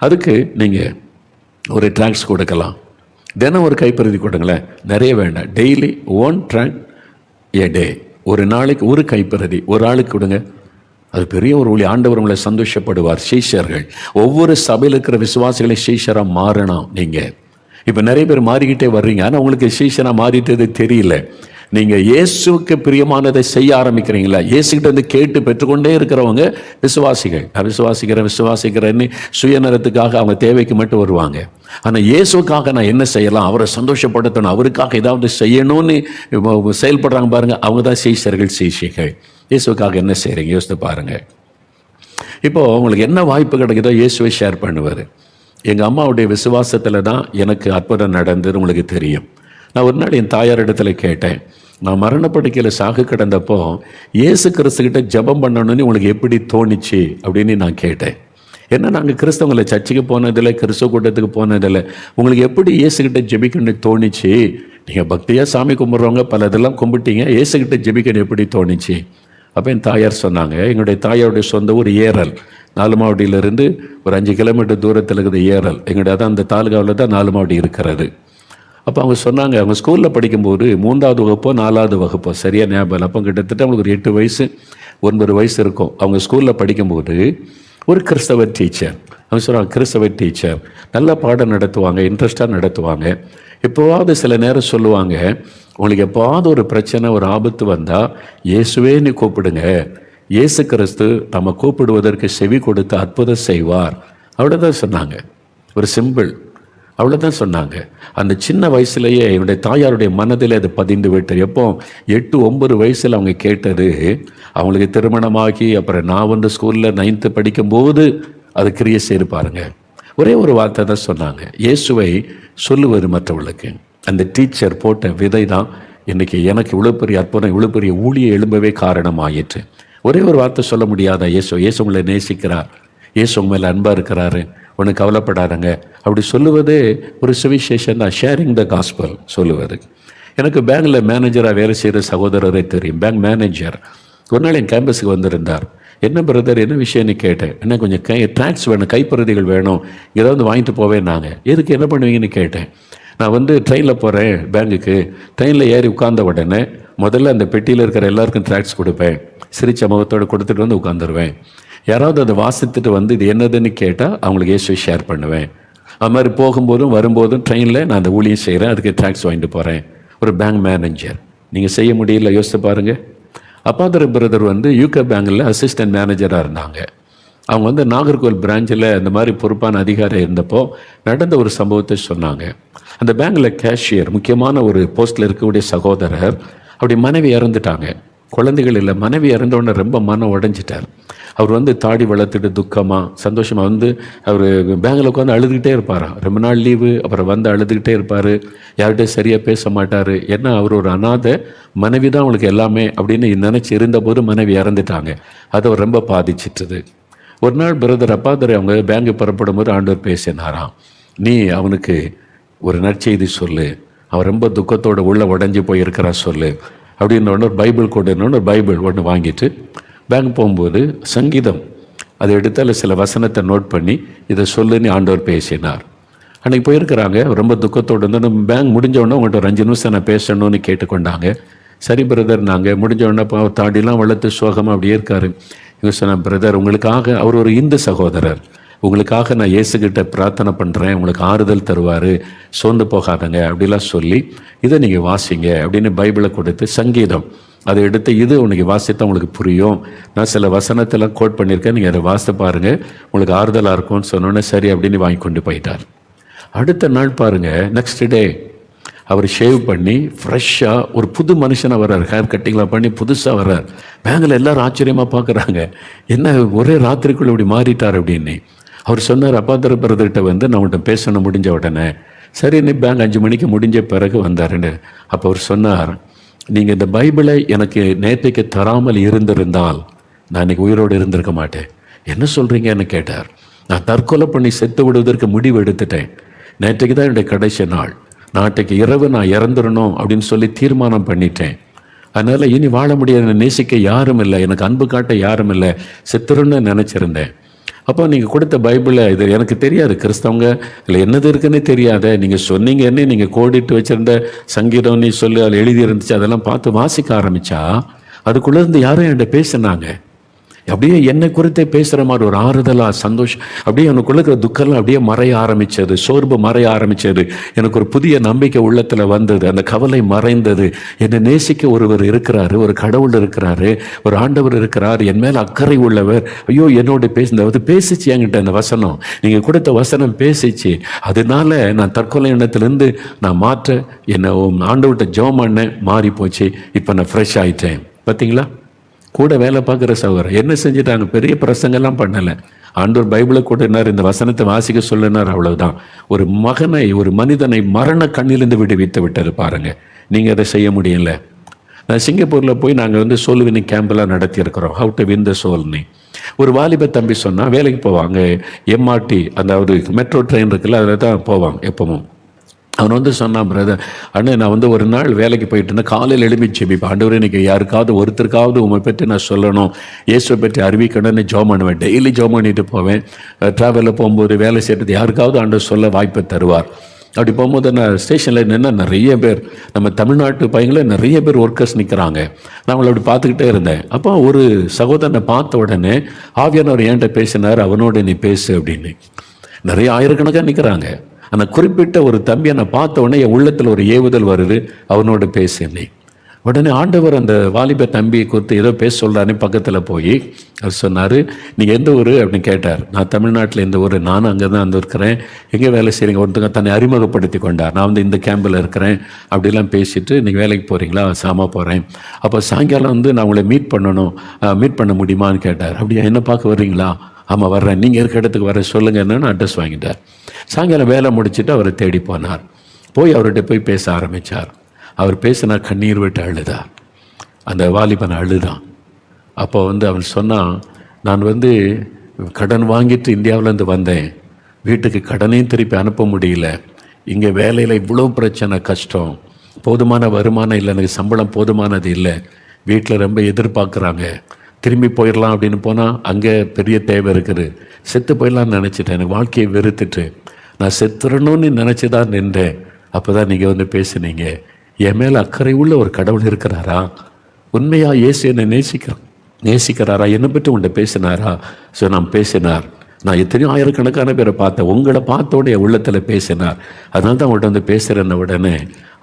A: அதுக்கு நீங்கள் ஒரு ட்ராக்ஸ் கொடுக்கலாம், தினம் ஒரு கைப்பிரதி கொடுங்களேன், நிறைய வேண்டாம். டெய்லி 1 ட்ராக் ஏ டே, ஒரு நாளைக்கு ஒரு கைப்பிரதி ஒரு ஆளுக்கு கொடுங்க. அது பெரிய ஒரு ஒளி. ஆண்டவர் உங்களை சந்தோஷப்படுவார். சீஷர்கள், ஒவ்வொரு சபையில் இருக்கிற விசுவாசிகளை சீஷராக மாறணும். நீங்கள் இப்போ நிறைய பேர் மாறிக்கிட்டே வர்றீங்க, ஆனால் உங்களுக்கு சீஷராக மாறிட்டது தெரியல. நீங்கள் இயேசுக்கு பிரியமானதை செய்ய ஆரம்பிக்கிறீங்களா? இயேசுகிட்ட வந்து கேட்டு பெற்றுக்கொண்டே இருக்கிறவங்க விசுவாசிகள். விசுவாசிக்கிறேன்னு சுயநலத்துக்காக அவங்க தேவைக்கு மட்டும் வருவாங்க. ஆனால் இயேசுக்காக நான் என்ன செய்யலாம், அவரை சந்தோஷப்படுத்தணும், அவருக்காக ஏதாவது செய்யணும்னு செயல்படுறாங்க பாருங்க, அவங்க தான் சீஷர்கள், சீஷைகள். இயேசுக்காக என்ன செய்கிறீங்க யோசித்து பாருங்க. இப்போ உங்களுக்கு என்ன வாய்ப்பு கிடைக்குதோ இயேசுவை ஷேர் பண்ணுவார். எங்கள் அம்மாவுடைய விசுவாசத்தில் தான் எனக்கு அற்புதம் நடந்தது, உங்களுக்கு தெரியும். நான் ஒரு நாள் என் தாயார் இடத்துல கேட்டேன், நான் மரணப்படுக்கையில் சாகு கிடந்தப்போ இயேசு கிறிஸ்துக்கிட்ட ஜெபம் பண்ணணும்னு உங்களுக்கு எப்படி தோணிச்சு அப்படின்னு நான் கேட்டேன். ஏன்னா நாங்கள் கிறிஸ்தவங்களை சர்ச்சுக்கு போனதில்லை, கிறிஸ்தவ கூட்டத்துக்கு போனதில்லை. உங்களுக்கு எப்படி இயேசுக்கிட்ட ஜெபிக்கணும்னு தோணிச்சு? நீங்கள் பக்தியாக சாமி கும்பிட்றவங்க பல இதெல்லாம் கும்பிட்டீங்க, இயேசுக்கிட்ட ஜெபிக்கணும் எப்படி தோணிச்சு? அப்போ என் தாயார் சொன்னாங்க, எங்களுடைய தாயாருடைய சொந்த ஊர் ஏரல், நாலுமாவடியிலிருந்து ஒரு 5 கிலோமீட்டர் தூரத்தில் இருக்குது ஏரல். எங்களுடைய அதான் அந்த தாலுகாவில் தான் நாலுமாவடி இருக்கிறது. அப்போ அவங்க சொன்னாங்க, அவங்க ஸ்கூலில் படிக்கும்போது 3வது வகுப்போ 4வது வகுப்போ சரியாக ஞாபகம். அப்போ கிட்டத்தட்ட அவங்களுக்கு ஒரு 8 வயசு 9 வயசு இருக்கும். அவங்க ஸ்கூலில் படிக்கும்போது ஒரு கிறிஸ்தவ டீச்சர், அவங்க சொல்கிறாங்க கிறிஸ்தவ டீச்சர் நல்லா பாடம் நடத்துவாங்க, இன்ட்ரெஸ்டாக நடத்துவாங்க. எப்போவாவது சில நேரம் சொல்லுவாங்க, உங்களுக்கு எப்போவாவது ஒரு பிரச்சனை ஒரு ஆபத்து வந்தால் இயேசுவே நீ கூப்பிடுங்க, இயேசு கிறிஸ்து நம்ம கூப்பிடுவதற்கு செவி கொடுத்து அற்புதம் செய்வார். அவ்வளோதான் சொன்னாங்க. ஒரு சிம்பிள், அவ்வளோதான் சொன்னாங்க. அந்த சின்ன வயசுலேயே என்னுடைய தாயாருடைய மனதில் அது பதிந்து விட்டது. எப்போ 8-9 வயசில் அவங்க கேட்டது, அவங்களுக்கு திருமணமாகி அப்புறம் நான் வந்து ஸ்கூலில் 9th படிக்கும்போது அது கிரியை செய்து பாருங்க. ஒரே ஒரு வார்த்தை தான் சொன்னாங்க, இயேசுவை சொல்லுவது மற்றவர்களுக்கு. அந்த டீச்சர் போட்ட விதை தான் இன்றைக்கி எனக்கு இவ்வளோ பெரிய அற்புதம், இவ்வளோ பெரிய ஊழிய எழும்பவே காரணமாயிற்று. ஒரே ஒரு வார்த்தை சொல்ல முடியாதா? இயேசு உங்களை நேசிக்கிறார், இயேசு உங்க மேலே அன்பாக இருக்கிறாரு, ஒன்று கவலைப்படாதங்க அப்படி சொல்லுவதே ஒரு சுவிசேஷன் தான். ஷேரிங் த காஸ்பல் சொல்லுவது. எனக்கு பேங்கில் மேனேஜராக வேலை செய்கிற சகோதரரை தெரியும், பேங்க் மேனேஜர். ஒரு நாள் என் கேம்பஸுக்கு வந்திருந்தார். என்ன பிரதர், என்ன விஷயம்னு கேட்டேன். என்ன கொஞ்சம் ட்ராக்ஸ் வேணும், கைப்பிரதிகள் வேணும், ஏதாவது வாங்கிட்டு போவேன். நாங்கள் எதுக்கு, என்ன பண்ணுவீங்கன்னு கேட்டேன். நான் வந்து ட்ரெயினில் போகிறேன் பேங்குக்கு. ட்ரெயினில் ஏறி உட்கார்ந்த உடனே முதல்ல அந்த பெட்டியில் இருக்கிற எல்லாருக்கும் ட்ராக்ஸ் கொடுப்பேன், சிரிச்ச முகத்தோடு கொடுத்துட்டு வந்து உட்காந்துருவேன். யாராவது அதை வாசித்துட்டு வந்து இது என்னதுன்னு கேட்டால் அவங்களுக்கு இயேசுவை ஷேர் பண்ணுவேன். அது மாதிரி போகும்போதும் வரும்போதும் ட்ரெயினில் நான் அந்த ஊழியம் செய்கிறேன், அதுக்கு ட்ராக்ஸ் வாங்கிட்டு போகிறேன். ஒரு பேங்க் மேனேஜர். நீங்கள் செய்ய முடியல, யோசித்து பாருங்கள். அப்பாதர பிரதர் வந்து யூகே பேங்கில் அசிஸ்டன்ட் மேனேஜராக இருந்தாங்க. அவங்க வந்து நாகர்கோவில் பிரான்ச்சில் இந்த மாதிரி பொறுப்பான அதிகாரி இருந்தப்போ நடந்த ஒரு சம்பவத்தை சொன்னாங்க. அந்த பேங்கில் கேஷியர், முக்கியமான ஒரு போஸ்ட்டில் இருக்கக்கூடிய சகோதரர், அப்படி மனைவி இறந்துட்டாங்க. குழந்தைகள் இல்லை, மனைவி இறந்தவுடனே ரொம்ப மனம் உடைஞ்சிட்டார். அவர் வந்து தாடி வளர்த்துட்டு துக்கமாக சந்தோஷமாக வந்து அவர் பேங்கில் உட்காந்து அழுதுகிட்டே இருப்பாராம். ரொம்ப நாள் லீவு, அப்புறம் வந்து அழுதுகிட்டே இருப்பார், யார்கிட்டையும் சரியாக பேச மாட்டார். ஏன்னா அவர் ஒரு அனாதை, மனைவி தான் அவங்களுக்கு எல்லாமே அப்படின்னு நினச்சி இருந்தபோது மனைவி இறந்துட்டாங்க. அது அவர் ரொம்ப பாதிச்சிட்டுது. ஒரு நாள் பிரதர் அப்பாதர் அவங்க பேங்கு புறப்படும் போது ஆண்டவர் பேசினாராம், நீ அவனுக்கு ஒரு நற்செய்தி சொல்லு, அவன் ரொம்ப துக்கத்தோடு உள்ள உடஞ்சி போயிருக்கிறா சொல்லு அப்படின்னு. ஒரு பைபிள் கொண்டு ஒரு பைபிள் ஒன்று வாங்கிட்டு பேங்க் போகும்போது சங்கீதம் அதை எடுத்தால் சில வசனத்தை நோட் பண்ணி இதை சொல்லுன்னு ஆண்டவர் பேசினார். அன்றைக்கி போயிருக்கிறாங்க, ரொம்ப துக்கத்தோடு வந்து நம்ம பேங்க் முடிஞ்சவொடனே உங்கள்கிட்ட ஒரு 5 நிமிஷம் நான் பேசணும்னு கேட்டுக்கொண்டாங்க. சரி பிரதர், நாங்கள் முடிஞ்சவொடனே இப்போ தாடிலாம் வளர்த்து சோகமாக அப்படியே இருக்கார். இவங்க சொன்ன, பிரதர் உங்களுக்காக, அவர் ஒரு இந்து சகோதரர், உங்களுக்காக நான் இயேசுகிட்ட பிரார்த்தனை பண்ணுறேன், உங்களுக்கு ஆறுதல் தருவார், சோர்ந்து போகாதங்க அப்படிலாம் சொல்லி இதை நீங்கள் வாசிங்க அப்படின்னு பைபிளை கொடுத்து சங்கீதம் அதை எடுத்து இது உனக்கு வாசித்தா உங்களுக்கு புரியும், நான் சில வசனத்தெல்லாம் கோட் பண்ணியிருக்கேன், நீங்கள் அதை வாசித்து பாருங்கள், உங்களுக்கு ஆறுதலாக இருக்கும்னு சொன்னோன்னே சரி அப்படின்னு வாங்கி கொண்டு போயிட்டார். அடுத்த நாள் பாருங்கள், நெக்ஸ்ட் டே அவர் ஷேவ் பண்ணி ஃப்ரெஷ்ஷாக ஒரு புது மனுஷனாக வர்றார், ஹேர் கட்டிங்லாம் பண்ணி புதுசாக வர்றார். பேங்கில் எல்லோரும் ஆச்சரியமாக பார்க்குறாங்க, என்ன ஒரே ராத்திரிக்குள்ளே இப்படி மாறிட்டார் அப்படின்னு. அவர் சொன்னார், அப்பாதர பிரதர்கிட்ட வந்து நான் உன்கிட்ட பேசணும் முடிஞ்ச உடனே. சரி, நீ பேங்க் 5 மணிக்கு முடிஞ்ச பிறகு வந்தாருன்னு. அப்போ அவர் சொன்னார், நீங்கள் இந்த பைபிளை எனக்கு நேற்றைக்கு தராமல் இருந்திருந்தால் நான் இன்னைக்கு உயிரோடு இருந்திருக்க மாட்டேன். என்ன சொல்கிறீங்கன்னு கேட்டார். நான் தற்கொலை பண்ணி செத்து விடுவதற்கு முடிவு எடுத்துட்டேன். நேற்றைக்கு தான் என்னுடைய கடைசி நாள், நாளைக்கு இரவு நான் இறந்துடணும் அப்படின்னு சொல்லி தீர்மானம் பண்ணிட்டேன். அதனால் இனி வாழ முடியாது, நேசிக்க யாரும் இல்லை, எனக்கு அன்பு காட்ட யாரும் இல்லை, செத்துருன்னு நினச்சிருந்தேன். அப்போ நீங்கள் கொடுத்த பைபிளை, இது எனக்கு தெரியாது, கிறிஸ்தவங்க இல்லை என்னது இருக்குன்னே தெரியாத, நீங்கள் சொன்னீங்கன்னு நீங்கள் கோடிட்டு வச்சுருந்த சங்கீதம் நீ சொல்லி அதில் எழுதி இருந்துச்சு, அதெல்லாம் பார்த்து வாசிக்க ஆரம்பித்தா அதுக்குள்ளேருந்து யாரும் என்கிட்ட பேசினாங்க. அப்படியே என்னை குறித்தே பேசுகிற மாதிரி ஒரு ஆறுதலாக சந்தோஷம், அப்படியே எனக்குள்ள இருக்கிற துக்கம்லாம் அப்படியே மறைய ஆரம்பித்தது, சோர்வு மறைய ஆரம்பித்தது. எனக்கு ஒரு புதிய நம்பிக்கை உள்ளத்தில் வந்தது, அந்த கவலை மறைந்தது. என்னை நேசிக்க ஒருவர் இருக்கிறாரு, ஒரு கடவுள் இருக்கிறாரு, ஒரு ஆண்டவர் இருக்கிறார், என் மேல் அக்கறை உள்ளவர். ஐயோ என்னோட பேசுனது பேசிச்சு என்கிட்ட அந்த வசனம், நீங்கள் கொடுத்த வசனம் பேசிச்சு. அதனால நான் தற்கொலை எண்ணத்திலேருந்து நான் மாற்ற என்னை ஆண்டவர்கிட்ட ஜெபம் பண்ண மாறி போச்சு. இப்போ நான் ஃப்ரெஷ் ஆகிட்டேன். பார்த்தீங்களா, கூட வேலை பார்க்குற சகோதரர் என்ன செஞ்சுட்டாங்க, பெரிய பிரசங்கெல்லாம் பண்ணலை. ஆண்டவர் பைபிளை கூட்டினார், இந்த வசனத்தை வாசிக்க சொல்லினார், அவ்வளவுதான். ஒரு மகனை, ஒரு மனிதனை மரண கண்ணிலிருந்து விடுவித்து விட்டது பாருங்க. நீங்கள் அதை செய்ய முடியல. நான் சிங்கப்பூரில் போய் நாங்கள் வந்து சோல் வின்னிங் கேம்பெல்லாம் நடத்தியிருக்கிறோம், ஹவு டு வின் த சோல்னு. ஒரு வாலிப தம்பி சொன்னால் வேலைக்கு போவாங்க, எம்ஆர்டி அதாவது மெட்ரோ ட்ரெயின் இருக்குல்ல, அதில் தான் போவாங்க எப்பவும். அவன் வந்து சொன்னான், பிரதர் அண்ணன் நான் வந்து ஒரு நாள் வேலைக்கு போயிட்டு இருந்தேன், காலையில் எழுப்பி ஜெபிப்பேன், ஆண்டவரே இன்னைக்கு யாருக்காவது ஒருத்தருக்காவது உண்மை பற்றி நான் சொல்லணும், இயேசுவை பற்றி அறிவிக்கணும்னு ஜெபம் பண்ணுவேன். டெய்லி ஜெபம் பண்ணிட்டு போவேன். ட்ராவலில் போகும்போது வேலை செய்கிறது யாருக்காவது ஆண்டவர் சொல்ல வாய்ப்பை தருவார். அப்படி போகும்போது நான் ஸ்டேஷனில் என்னென்னா நிறைய பேர், நம்ம தமிழ்நாட்டு பையங்கள நிறைய பேர் ஒர்க்கர்ஸ் நிற்கிறாங்க. நான் அவங்கள அப்படி பார்த்துக்கிட்டே இருந்தேன். அப்போ ஒரு சகோதரனை பார்த்த உடனே ஆவியானவர் என்கிட்ட பேசினார், அவனோட நீ பேசு அப்படின்னு. நிறைய ஆயிரக்கணக்காக நிற்கிறாங்க. ஆனால் குறிப்பிட்ட ஒரு தம்பியை நான் பார்த்த உடனே என் உள்ளத்தில் ஒரு ஏவுதல் வருது, அவனோட பேசு. உடனே ஆண்டவர் அந்த வாலிப தம்பியை குறித்து ஏதோ பேச சொல்கிறானே பக்கத்தில் போய் அவர் சொன்னார், நீங்கள் எந்த ஊர் அப்படின்னு கேட்டார். நான் தமிழ்நாட்டில் எந்த ஊர், நானும் அங்கே தான் வந்து இருக்கிறேன், எங்கே வேலை செய்கிறீங்க, ஒருத்தங்க தன்னை அறிமுகப்படுத்தி கொண்டார். நான் வந்து இந்த கேம்பில் இருக்கிறேன் அப்படிலாம் பேசிட்டு, நீங்கள் வேலைக்கு போகிறீங்களா, சாமா போகிறேன், அப்போ சாயங்காலம் வந்து நான் உங்களை மீட் பண்ண முடியுமான்னு கேட்டார். அப்படியா, என்ன பார்க்க வர்றீங்களா, ஆமாம் வர்றேன், நீங்கள் இருக்க இடத்துக்கு வர சொல்லுங்க என்னன்னு அட்ரஸ் வாங்கிட்டார். சாயங்காலம் வேலை முடிச்சுட்டு அவரை தேடி போனார். போய் அவர்கிட்ட போய் பேச ஆரம்பித்தார். அவர் பேசினா கண்ணீர் விட்டு அழுதார். அந்த வாலிபன் அழுதான். அப்போ வந்து அவன் சொன்னான், நான் வந்து கடன் வாங்கிட்டு இந்தியாவிலேருந்து வந்தேன், வீட்டுக்கு கடனையும் திருப்பி அனுப்ப முடியல, இங்கே வேலையில் இவ்வளோ பிரச்சனை, கஷ்டம், போதுமான வருமானம் இல்லை, எனக்கு சம்பளம் போதுமானது இல்லை, வீட்டில் ரொம்ப எதிர்பார்க்குறாங்க, திரும்பி போயிடலாம் அப்படின்னு போனால் அங்கே பெரிய தேவை இருக்குது, செத்து போயிடலான்னு நினச்சிட்டேன், எனக்கு வாழ்க்கையை வெறுத்துட்டு நான் செத்துறணும்னு நினச்சி தான் நின்றேன். அப்போ தான் நீங்கள் வந்து பேசுனீங்க, என் மேலே அக்கறை உள்ள ஒரு கடவுள் இருக்கிறாரா, உண்மையா இயேசு என்னை நேசிக்கிறாரா, என்னை பற்றி உன்ட்ட பேசினாரா. ஸோ நான் பேசினார். நான் எத்தனையோ ஆயிரக்கணக்கான பேரை பார்த்தேன், உங்களை பார்த்தோட என் உள்ளத்தில் பேசினார், அதனால தான் உங்கள்கிட்ட வந்து பேசுகிறேன்ன உடனே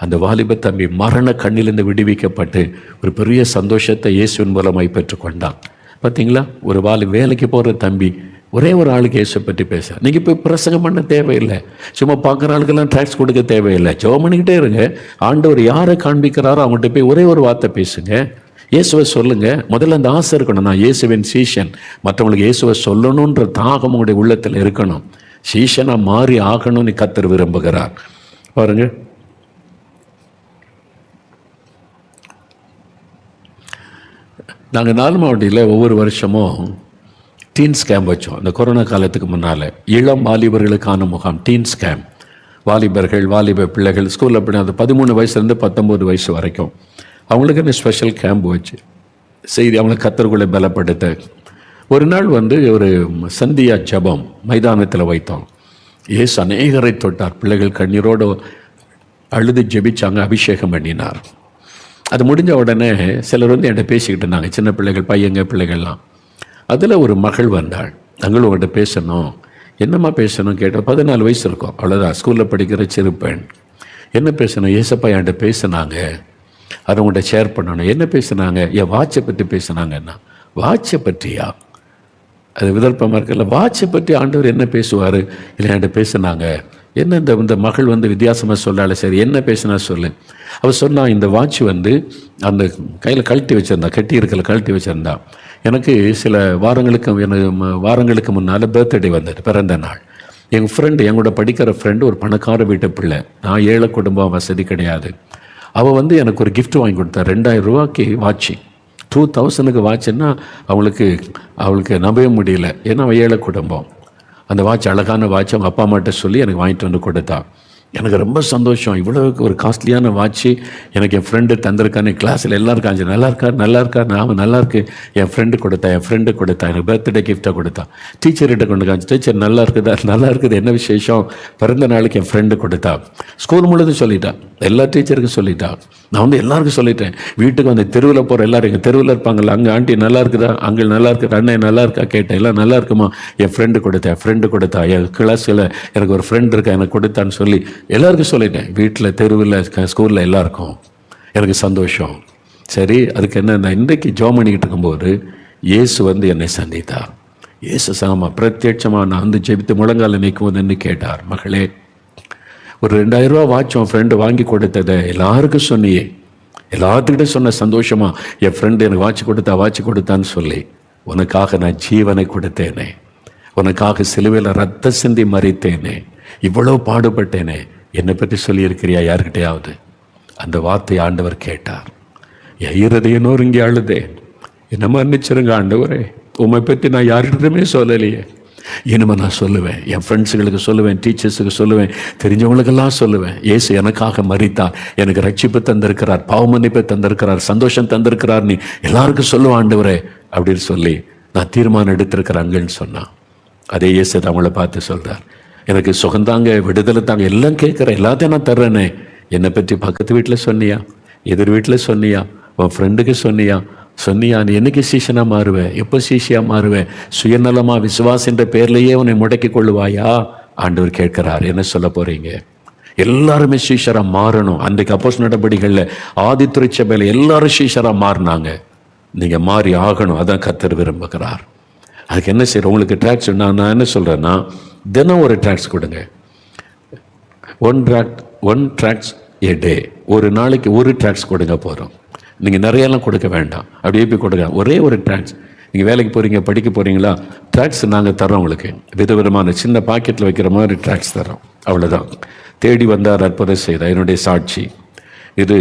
A: அந்த வாலிப தம்பி மரண கண்ணிலிருந்து விடுவிக்கப்பட்டு ஒரு பெரிய சந்தோஷத்தை இயேசுவின் மூலமாய் பெற்றுக்கொண்டான். பார்த்தீங்களா, ஒரு வேலைக்கு போகிற தம்பி ஒரே ஒரு ஆளுக்கு இயேசு பற்றி பேச, நீங்கள் போய் பிரசங்கம் பண்ண தேவையில்லை, சும்மா பார்க்குற ஆளுக்கெல்லாம் டாக்ஸ் கொடுக்க தேவையில்லை, ஜெபம் பண்ணிக்கிட்டே இருங்க. ஆண்டவர் யாரை காண்பிக்கிறாரோ அவங்கள்ட்ட போய் ஒரே ஒரு வார்த்தை பேசுங்க, இயேசுவை சொல்லுங்க. முதல்ல அந்த ஆசை இருக்கணும், நான் இயேசுவின் சீஷன், மற்றவங்களுக்கு இயேசுவை சொல்லணுன்ற தாகம் உங்களுடைய உள்ளத்தில் இருக்கணும். சீஷனாக மாறி ஆகணும்னு கர்த்தர் விரும்புகிறார். பாருங்க, நாங்கள் நாலுமாவட்டியில் ஒவ்வொரு வருஷமும் டீன்ஸ் கேம்ப் வச்சோம். இந்த கொரோனா காலத்துக்கு முன்னால் இளம் வாலிபர்களுக்கான முகாம், டீன்ஸ் கேம்ப். வாலிப பிள்ளைகள் ஸ்கூலில் அப்படி அது 13 வயசுலேருந்து 19 வயசு வரைக்கும் அவங்களுக்கு என்ன ஸ்பெஷல் கேம்ப் வச்சு செய்தி அவங்களை கர்த்தருக்குள்ளே பலப்படுத்த. ஒரு நாள் வந்து ஒரு சந்தியா ஜபம் மைதானத்தில் வைத்தோம். இயேசு அநேகரை தொட்டார். பிள்ளைகள் கண்ணீரோடு அழுது ஜெபிச்சாங்க, அபிஷேகம் பண்ணினார். அது முடிஞ்ச உடனே சிலர் வந்து என்கிட்ட பேசிக்கிட்டு இருந்தாங்க, சின்ன பிள்ளைகள், பையங்க பிள்ளைகள்லாம். அதில் ஒரு மகள் வந்தாள். நாங்களும் உங்கள்கிட்ட பேசணும். என்னம்மா பேசணும் கேட்டால் 14 வயசு இருக்கும், அவ்வளோதான், ஸ்கூலில் படிக்கிற சிறு பெண். என்ன பேசணும், ஏசப்பா என்கிட்ட பேசினாங்க, அதை உங்கள்கிட்ட ஷேர் பண்ணணும். என்ன பேசுனாங்க, என் வாட்சை பற்றி பேசுனாங்கன்னா. வாட்சை பற்றியா, அது விதர்ப்பமாக இருக்குல்ல, வாட்சை பற்றி ஆண்டவர் என்ன பேசுவார், இல்லை என்கிட்ட பேசுனாங்க. என்ன இந்த மகள் வந்து வித்தியாசமாக சொல்லால, சரி என்ன பேசுனா சொல்லு. அவள் சொன்னால், இந்த வாட்ச் வந்து அந்த கையில் கழட்டி வச்சுருந்தா, கட்டி இருக்கல கழட்டி வச்சுருந்தா. எனக்கு சில வாரங்களுக்கு முன்னால் பர்த்டே வந்தது, பிறந்த நாள். எங்கள் ஃப்ரெண்டு, எங்களோட படிக்கிற ஃப்ரெண்டு, ஒரு பணக்கார வீட்டு பிள்ளை, நான் ஏழை குடும்பம், வசதி கிடையாது. அவள் வந்து எனக்கு ஒரு கிஃப்ட் வாங்கி கொடுத்தா, 2000 ரூபாய்க்கு வாட்சி. 2000க்கு வாட்சுன்னா அவளுக்கு நம்பவே முடியல, ஏன்னா அவள் ஏழை குடும்பம். அந்த வாட்ச், அழகான வாட்ச், அவங்க அப்பா அம்மாட்ட சொல்லி எனக்கு வாங்கிட்டு வந்து கொடுத்தா. எனக்கு ரொம்ப சந்தோஷம், இவ்வளோக்கு ஒரு காஸ்ட்லியான வாட்ச்சு எனக்கு என் ஃப்ரெண்டு தந்திருக்கான்னு. கிளாஸில் எல்லாருக்கும் காஞ்சு நல்லா இருக்கா நான் நல்லா இருக்கு, என் ஃப்ரெண்டு கொடுத்தா எனக்கு பர்த்டே கிஃப்டாக கொடுத்தா. டீச்சர்கிட்ட கொண்டு காமிச்சு, டீச்சர் நல்லா இருக்குது, என்ன விசேஷம், பிறந்த நாளுக்கு என் ஃப்ரெண்டு கொடுத்தா. ஸ்கூல் முழுதும் சொல்லிட்டா, எல்லா டீச்சருக்கும் சொல்லிட்டா. நான் வந்து எல்லாருக்கும் சொல்லிட்டேன். வீட்டுக்கு வந்து தெருவில் போகிற எல்லோரும், எங்கள் தெருவில் இருப்பாங்கள்ல, அங்கே ஆண்டி நல்லா இருக்குதா, அங்கே நல்லா இருக்குது, அண்ணன் நல்லா இருக்கா கேட்டேன், எல்லாம் நல்லா இருக்குமா, என் ஃப்ரெண்டு கொடுத்தா, என் கிளாஸில் எனக்கு ஒரு ஃப்ரெண்டு இருக்கா, எனக்கு கொடுத்தான்னு சொல்லி எல்லாருக்கும் சொல்லிட்டேன். வீட்டில், தெருவில், ஸ்கூலில் எல்லாருக்கும். எனக்கு சந்தோஷம். சரி, அதுக்கு என்ன, நான் இன்றைக்கு ஜெபம் பண்ணிக்கிட்டு இருக்கும்போது இயேசு வந்து என்னை சந்தித்தார். இயேசு பிரத்யட்சமாக நான் வந்து ஜெபித்து முழங்கால நிற்கும் போது என்ன கேட்டார், மகளே, ஒரு 2000 ரூபா வாட்ச் உன் ஃப்ரெண்டு வாங்கி கொடுத்ததை எல்லாருக்கும் சொன்னியே, எல்லாத்துக்கிட்ட சொன்ன சந்தோஷமா, என் ஃப்ரெண்டு எனக்கு வாட்ச் கொடுத்தான்னு சொல்லி, உனக்காக நான் ஜீவனை கொடுத்தேனே, உனக்காக சிலுவையில் ரத்த சிந்தி மறித்தேனே, இவ்வளோ பாடுபட்டேனே, என்னை பற்றி சொல்லியிருக்கிறியா யாருக்கிட்டையாவது? அந்த வார்த்தை ஆண்டவர் கேட்டார். என் இருதயம் நொறுங்கி அழுதேன். என்ன மன்னிச்சிருங்க ஆண்டவரே, உண்மை பற்றி நான் யார்கிட்டமே சொல்லலையே. இனிமே நான் சொல்லுவேன், என் ஃப்ரெண்ட்ஸுகளுக்கு சொல்லுவேன், டீச்சர்ஸுக்கு சொல்லுவேன், தெரிஞ்சவங்களுக்கெல்லாம் சொல்லுவேன். இயேசு எனக்காக மரித்தார், எனக்கு ரட்சிப்பு தந்திருக்கிறார், பாவமன்னிப்பை தந்திருக்கிறார், சந்தோஷம் தந்திருக்கிறார், நீ எல்லாருக்கும் சொல்லுவேன் ஆண்டவரே அப்படின்னு சொல்லி நான் தீர்மானம் எடுத்திருக்கிறாங்கன்னு சொன்னான். அதே இயேசு அவங்கள பார்த்து சொல்கிறார், எனக்கு சுகந்தாங்க, விடுதலை தாங்க, எல்லாம் கேட்குறேன், எல்லாத்தையும் நான் தர்றேனே. என்னை பற்றி பக்கத்து வீட்டில் சொன்னியா, எதிர் வீட்டில் சொன்னியா, உன் ஃப்ரெண்டுக்கு சொன்னியா, நீ என்னைக்கு சீஷனாக மாறுவேன், எப்போ சீஷியாக மாறுவேன், சுயநலமாக விசுவாசின்ற பேர்லையே உன்னை முடக்கி கொள்ளுவாயா? ஆண்டவர் கேட்கிறார், என்ன சொல்ல போகிறீங்க? எல்லாருமே சீஷராக மாறணும். அன்றைக்கு அப்போஸ்தலர் நடபடிகளில் ஆதித்துறை சபையில் எல்லாரும் சீஷராக மாறினாங்க. நீங்கள் மாறி ஆகணும். அதான் கர்த்தர் விரும்புகிறார். அதுக்கு என்ன செய்யற? உங்களுக்கு ட்ராக்ஸ் நான் என்ன சொல்கிறேன்னா, தினம் ஒரு ட்ராக்ஸ் கொடுங்க. ஒன் ட்ராக்ஸ் எ டே. ஒரு நாளைக்கு ஒரு ட்ராக்ஸ் கொடுங்க போகிறோம். நீங்கள் நிறையெல்லாம் கொடுக்க வேண்டாம். அப்படியே போய் கொடுங்க. ஒரே ஒரு ட்ராக்ஸ். நீங்கள் வேலைக்கு போகிறீங்க, படிக்க போகிறீங்களா, ட்ராக்ஸ் நாங்கள் தரோம் உங்களுக்கு. விதவிதமான சின்ன பாக்கெட்டில் வைக்கிற மாதிரி ட்ராக்ஸ் தரோம். அவ்வளோதான். தேடி வந்தார் அற்புதம் செய்தார் என்னுடைய சாட்சி. இது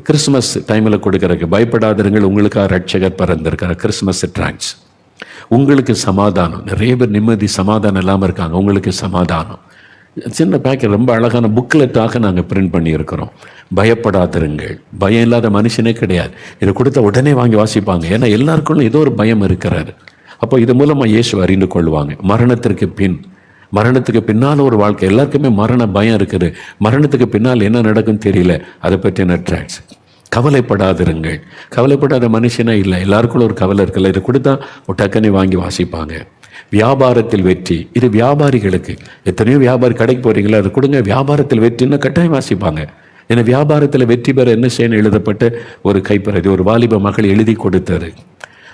A: கிறிஸ்மஸ் டைமில் கொடுக்கறதுக்கு. பயப்படாதீர்கள், உங்களுக்காக ரட்சகர் பிறந்திருக்கார். Christmas tracks. உங்களுக்கு சமாதானம். நிறைய பேர் நிம்மதி சமாதானம் இல்லாமல் இருக்காங்க. உங்களுக்கு சமாதானம். சின்ன பேக்கெட் ரொம்ப அழகான புக்லெட்டாக நாங்கள் பிரிண்ட் பண்ணியிருக்கிறோம். பயப்படாதிருங்கள். பயம் இல்லாத மனுஷனே கிடையாது. இதை கொடுத்த உடனே வாங்கி வாசிப்பாங்க. ஏன்னா எல்லாருக்கும் ஏதோ ஒரு பயம் இருக்கிறாரு. அப்போ இது மூலமாக இயேசு அறிந்து கொள்வாங்க. மரணத்துக்கு பின்னால் ஒரு வாழ்க்கை. எல்லாருக்குமே மரண பயம் இருக்குது. மரணத்துக்கு பின்னால் என்ன நடக்கும் தெரியல. அதை பற்றின ட்ராக்ஸ். கவலைப்படாதிருங்கள். கவலைப்படாத மனுஷனே இல்லை. எல்லாருக்குள்ள ஒரு கவலை இருக்குல்ல. இதை கொடுத்தா டக்குனே வாங்கி வாசிப்பாங்க. வியாபாரத்தில் வெற்றி. இது வியாபாரிகளுக்கு. எத்தனையோ வியாபாரி கடைக்கு போறீங்களா, அது கொடுங்க. வியாபாரத்தில் வெற்றின்னா கட்டாயம் வாசிப்பாங்க. ஏன்னா வியாபாரத்தில் வெற்றி பெற என்ன செய்யணும் எழுதப்பட்ட ஒரு கைப்பிரதி ஒரு வாலிப மகள் எழுதி கொடுத்தாரு.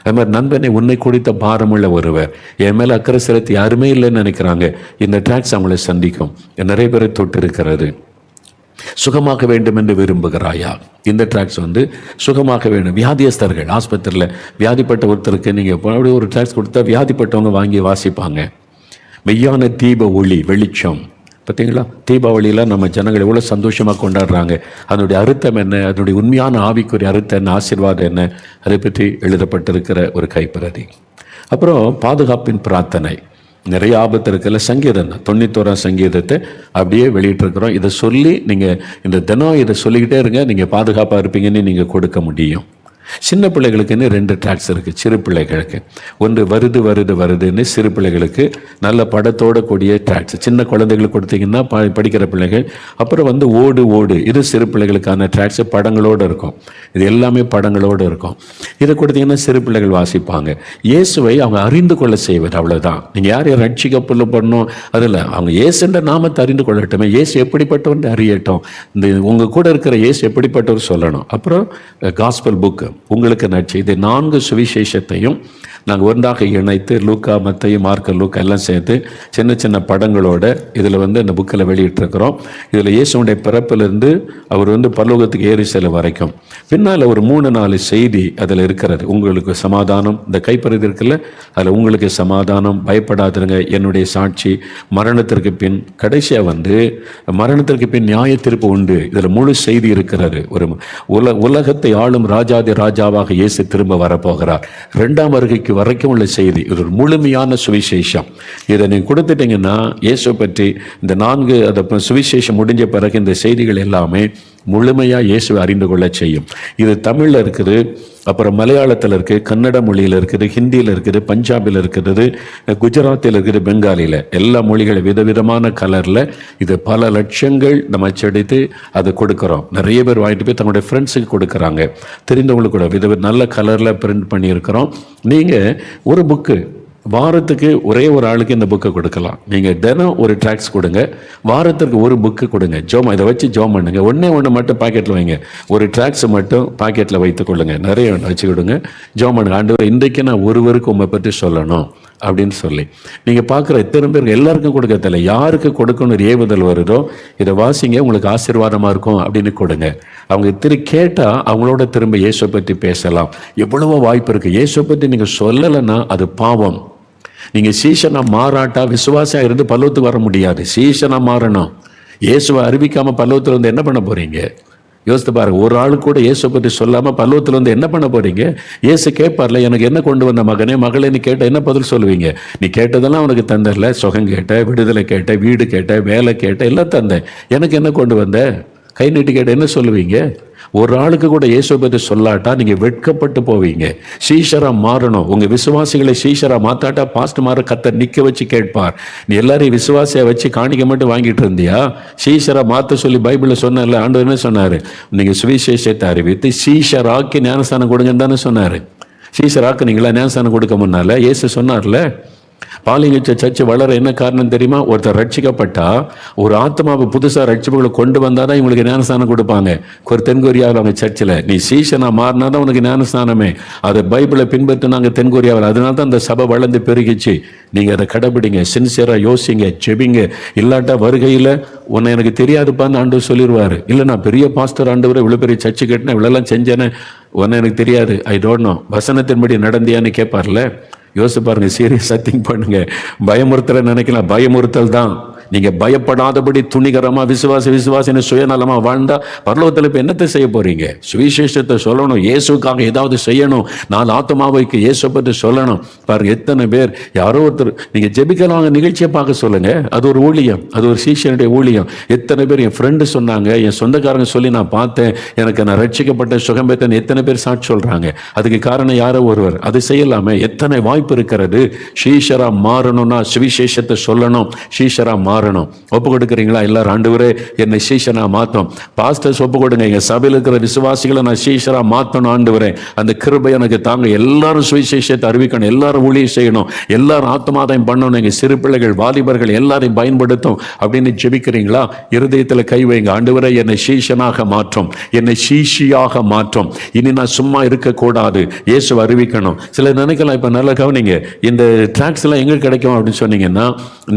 A: அது மாதிரி நண்பனை உன்னை குறித்த பாரமுள்ள ஒருவர், என் மேலே அக்கறை செலுத்தி யாருமே இல்லைன்னு நினைக்கிறாங்க. இந்த ட்ராக்ஸ் அவங்களை சந்திக்கும். நிறைய பேரை தொட்டு இருக்கிறது. சுகமாக வேண்டும் என்று விரும்புகிறாயா? இந்த ட்ராக்ஸ் சுகமாக வேண்டும். வியாதியஸ்தர்கள் ஆஸ்பத்திரியில் வியாதிப்பட்ட ஒருத்தருக்கு நீங்கள் அப்படி ஒரு ட்ராக்ஸ் கொடுத்தா வியாதிப்பட்டவங்க வாங்கி வாசிப்பாங்க. மெய்யான தீப ஒளி வெளிச்சம். பார்த்தீங்களா, தீபாவளியில் நம்ம ஜனங்கள் எவ்வளோ சந்தோஷமாக கொண்டாடுறாங்க. அதனுடைய அர்த்தம் என்ன, அதனுடைய உண்மையான ஆவிக்குரிய அர்த்தம் என்ன, ஆசீர்வாதம் என்ன, அதை பற்றி எழுதப்பட்டிருக்கிற ஒரு கைப்பிரதி. அப்புறம் பாதுகாப்பின் பிரார்த்தனை. நிறைய ஆபத்து இருக்குல்ல. சங்கீதம் 91 சங்கீதத்தை அப்படியே வெளியிட்டிருக்கிறோம். இதை சொல்லி நீங்கள் இந்த தினம் இதை சொல்லிக்கிட்டே இருங்க. நீங்கள் பாதுகாப்பாக இருப்பீங்கன்னு நீங்கள் கொடுக்க முடியும். சின்ன பிள்ளைகளுக்குன்னு 2 ட்ராக்ஸ் இருக்குது. சிறு பிள்ளைகளுக்கு ஒன்று வருதுன்னு சிறு பிள்ளைகளுக்கு நல்ல படத்தோட கூடிய ட்ராக்ஸ். சின்ன குழந்தைகளுக்கு கொடுத்தீங்கன்னா படிக்கிற பிள்ளைகள். அப்புறம் ஓடு இது சிறு பிள்ளைகளுக்கான ட்ராக்ஸ். படங்களோடு இருக்கும். இது எல்லாமே படங்களோடு இருக்கும். இதை கொடுத்தீங்கன்னா சிறு பிள்ளைகள் வாசிப்பாங்க. இயேசுவை அவங்க அறிந்து கொள்ள செய்வது. அவ்வளோதான். நீங்கள் யார் ரட்சிக்கப்புள்ள பண்ணணும் அதில் அவங்க இயேசுன்ற நாமத்தை அறிந்து கொள்ளட்டுமே. இயேசு எப்படிப்பட்டவன் அறியட்டும். இந்த உங்கள் கூட இருக்கிற இயேசு எப்படிப்பட்டவர் சொல்லணும். அப்புறம் காஸ்பல் புக்கு உங்களுக்கு நற்செய்தி 4 சுவிசேஷத்தையும் நாங்கள் ஒன்றாக இணைத்து லூக்கா, மத்தேயு, மார்க்கு, லூக்கா எல்லாம் சேர்த்து சின்ன சின்ன படங்களோட இதில் இந்த புக்கில் வெளியிட்டிருக்கிறோம். இதில் இயேசுடைய பிறப்பிலிருந்து அவர் பரலோகத்துக்கு ஏறி செல்ல வரைக்கும் பின்னால் ஒரு 3-4 செய்தி அதில் இருக்கிறது. உங்களுக்கு சமாதானம். இந்த கைப்பறிது இருக்குல்ல, அதில் உங்களுக்கு சமாதானம், பயப்படாதுங்க, என்னுடைய சாட்சி, மரணத்திற்கு பின், கடைசியாக மரணத்திற்கு பின் நியாய தீர்ப்பு உண்டு. இதில் முழு செய்தி இருக்கிறது. ஒரு உலகத்தை ஆளும் ராஜாதி ராஜாவாக இயேசு திரும்ப வரப்போகிறார். 2ஆம் வருகைக்கு வரைக்கும் உள்ள செய்தி. இது ஒரு முழுமையான சுவிசேஷம். இதை நீங்கள் கொடுத்துட்டீங்கன்னா இயேசு பற்றி இந்த 4 சுவிசேஷம் முடிஞ்ச பிறகு இந்த செய்திகள் எல்லாமே முழுமையாக இயேசுவை அறிந்து கொள்ள செய்யும். இது தமிழில் இருக்குது, அப்புறம் மலையாளத்தில் இருக்குது, கன்னட மொழியில் இருக்குது, ஹிந்தியில் இருக்குது, பஞ்சாபில் இருக்கிறது, குஜராத்தில் இருக்குது, பெங்காலியில், எல்லா மொழிகளும் விதவிதமான கலரில் இது பல லட்சங்கள் நம்ம அச்சடித்து அதை கொடுக்குறோம். நிறைய பேர் வாங்கிட்டு போய் தங்களுடைய ஃப்ரெண்ட்ஸுக்கு கொடுக்குறாங்க. தெரிந்தவங்களுக்கு கூட வித நல்ல கலரில் பிரிண்ட் பண்ணியிருக்கிறோம். நீங்கள் ஒரு புக்கு வாரத்துக்கு ஒரே ஒரு ஆளுக்கு இந்த புக்கை கொடுக்கலாம். நீங்கள் தினம் ஒரு ட்ராக்ஸ் கொடுங்க. வாரத்துக்கு ஒரு புக்கு கொடுங்க. இதை வச்சு ஜோம் பண்ணுங்க. ஒன்று மட்டும் பாக்கெட்டில் வைங்க. ஒரு ட்ராக்ஸ் மட்டும் பாக்கெட்டில் வைத்துக் கொள்ளுங்க. நிறைய வச்சு கொடுங்க. ஜோம் பண்ணுங்க. ஆண்டவரே, இன்றைக்கு நான் ஒருவருக்கு உங்களை பற்றி சொல்லணும் அப்படின்னு சொல்லி நீங்கள் பார்க்குற எத்தனை பேருக்கு எல்லாருக்கும் கொடுக்க தெரியல. யாருக்கு கொடுக்கணும் ஒரு ஏவுதல் வருதோ இதை வாசிங்க, உங்களுக்கு ஆசீர்வாதமாக இருக்கும் அப்படின்னு கொடுங்க. அவங்க கேட்டால் அவங்களோட திரும்ப இயேசுவை பற்றி பேசலாம். எவ்வளவோ வாய்ப்பு இருக்குது. இயேசுவை பற்றி நீங்கள் சொல்லலைன்னா அது பாவம். நீங்கள் சீஷனா மாறாட்டா விசுவாசியாக இருந்து பல்லவத்துக்கு வர முடியாது. சீஷனா மாறணும். இயேசுவை அறிவிக்காமல் பல்லவத்தில் என்ன பண்ண போகிறீங்க? யோசித்து பாருங்க. ஒரு ஆளு கூட இயேசுவை பற்றி சொல்லாமல் பல்லவத்தில் என்ன பண்ண போகிறீங்க? இயேசு கேட்பார்ல, எனக்கு என்ன கொண்டு வந்த மகனே மகளே நீ கேட்ட என்ன பதில் சொல்லுவீங்க? நீ கேட்டதெல்லாம் அவனுக்கு தந்தல. சுகம் கேட்ட, விடுதலை கேட்ட, வீடு கேட்ட, வேலை கேட்ட, எல்லாம் தந்தேன். எனக்கு என்ன கொண்டு வந்த? கை நீட்டி கேட்ட என்ன சொல்லுவீங்க? ஒரு ஆளுக்கு கூட இயேசுவை பற்றி சொல்லாட்டா நீங்கள் வெட்கப்பட்டு போவீங்க. சீஷரா மாறணும். உங்கள் விசுவாசிகளை சீஷரா மாத்தாட்டா பாஸ்ட் மாற கர்த்தர் நிற்க வச்சு கேட்பார். நீ எல்லாரையும் விசுவாசியை வச்சு காணிக்க மட்டும் வாங்கிட்டு இருந்தியா? சீஷரா மாற்ற சொல்லி பைபிளில் சொன்னார்ல. ஆண்டவர் என்ன சொன்னார்? நீங்கள் சுவிசேஷத்தை அறிவித்து சீஷராக்கி ஞானஸ்தானம் கொடுங்கன்னு தானே சொன்னார். சீஷராக்கு நீங்களா ஞானஸ்தானம் கொடுக்க முன்னால இயேசு சொன்னார்ல, பாலிங்கச்ச சர்ச்சை வளர என்ன காரணம் தெரியுமா? ஒருத்தர் ரட்சிக்கப்பட்டா ஒரு ஆத்மாவை புதுசா ரட்சிப்புகளை கொண்டு வந்தாதான் இவங்களுக்கு ஞானஸ்தானம் கொடுப்பாங்க. ஒரு தென்கொரியாவில் அவங்க சர்ச்சில் நீ சீஷனா மாறினாதான் உனக்கு ஞானஸ்தானமே. அதை பைபிளை பின்பற்றினாங்க தென்கொரியாவில். அதனால தான் அந்த சபை வளர்ந்து பெருகிச்சு. நீங்க அதை கடைபிடிங்க, சின்சியரா யோசிங்க, ஜெபிங்க. இல்லாட்டா வருகையில் உன்னை எனக்கு தெரியாதுப்பான்னு ஆண்டவர் சொல்லிடுவாரு. இல்லை நான் பெரிய பாஸ்டர் ஆண்டவரை இவ்வளோ பெரிய சர்ச்சு கட்டினேன், இவ்வளோலாம் செஞ்சேன்னு உன்னை எனக்கு தெரியாது, ஐ டோன்ட் நோ, வசனத்தின்படி நடந்தியான்னு கேட்பார்ல. யோசிச்சு பாருங்க, சீரியஸா திங்க் பண்ணுங்க. பயமுறுத்தல நினைக்கலாம், பயமுறுத்தல் தான். நீங்க பயப்படாதபடி துணிகரமா விசுவாசின்னு சுயநலமா வாழ்ந்தா பரலோகத்தில் இப்ப என்னத்தை செய்ய போறீங்க? சுவிசேஷத்தை சொல்லணும், இயேசுக்காக ஏதாவது செய்யணும், 4 ஆத்மாவுக்கு இயேசு பற்றி சொல்லணும். பாருங்க எத்தனை பேர், யாரோ ஒருத்தர் நீங்க ஜெபிக்கலாம் நிகழ்ச்சியை பார்க்க சொல்லுங்க, அது ஒரு ஊழியம், அது ஒரு சீஷனுடைய ஊழியம். எத்தனை பேர் என் ஃப்ரெண்டு சொன்னாங்க, என் சொந்தக்காரங்க சொல்லி நான் பார்த்தேன், எனக்கு நான் ரட்சிக்கப்பட்ட சுகம் பெற்றேன், எத்தனை பேர் சாட்சி சொல்றாங்க. அதுக்கு காரணம் யாரோ ஒருவர். அது செய்யலாமே, எத்தனை வாய்ப்பு இருக்கிறது. சீஷரா மாறணும்னா சுவிசேஷத்தை சொல்லணும், சீஷரா மாறணும். ஒப்பு கொடுக்குறீங்களா எல்லாரும்? ஆண்டவரே என்னை சீஷனா மாற்றும். பாஸ்டர்ஸ் ஒப்பு கொடுங்க, எங்க சபையில் இருக்கிற விசுவாசிகளை நான் சீஷரா மாற்றணும் ஆண்டவரே, அந்த கிருபை எனக்கு தாங்க. எல்லாரும் சுவிசேஷத்தை அறிவிக்கணும், எல்லாரும் ஊழியம் செய்யணும், எல்லாரும் ஆத்மாதாயம் பண்ணணும், எங்க சிறு பிள்ளைகள் வாலிபர்கள் எல்லாரையும் பயன்படுத்தும் அப்படின்னு ஜெபிக்கிறீங்களா? இருதயத்தில் கை வைங்க. ஆண்டவரே என்னை சீஷனாக மாற்றும், என்னை சீஷியாக மாற்றும். இனி நான் சும்மா இருக்கக்கூடாது, இயேசு அறிவிக்கணும். சில நினைக்கலாம், இப்ப நல்லா கவனிங்க, இந்த டிராக்ஸ் எல்லாம் எங்க கிடைக்கும் அப்படின்னு சொன்னீங்கன்னா,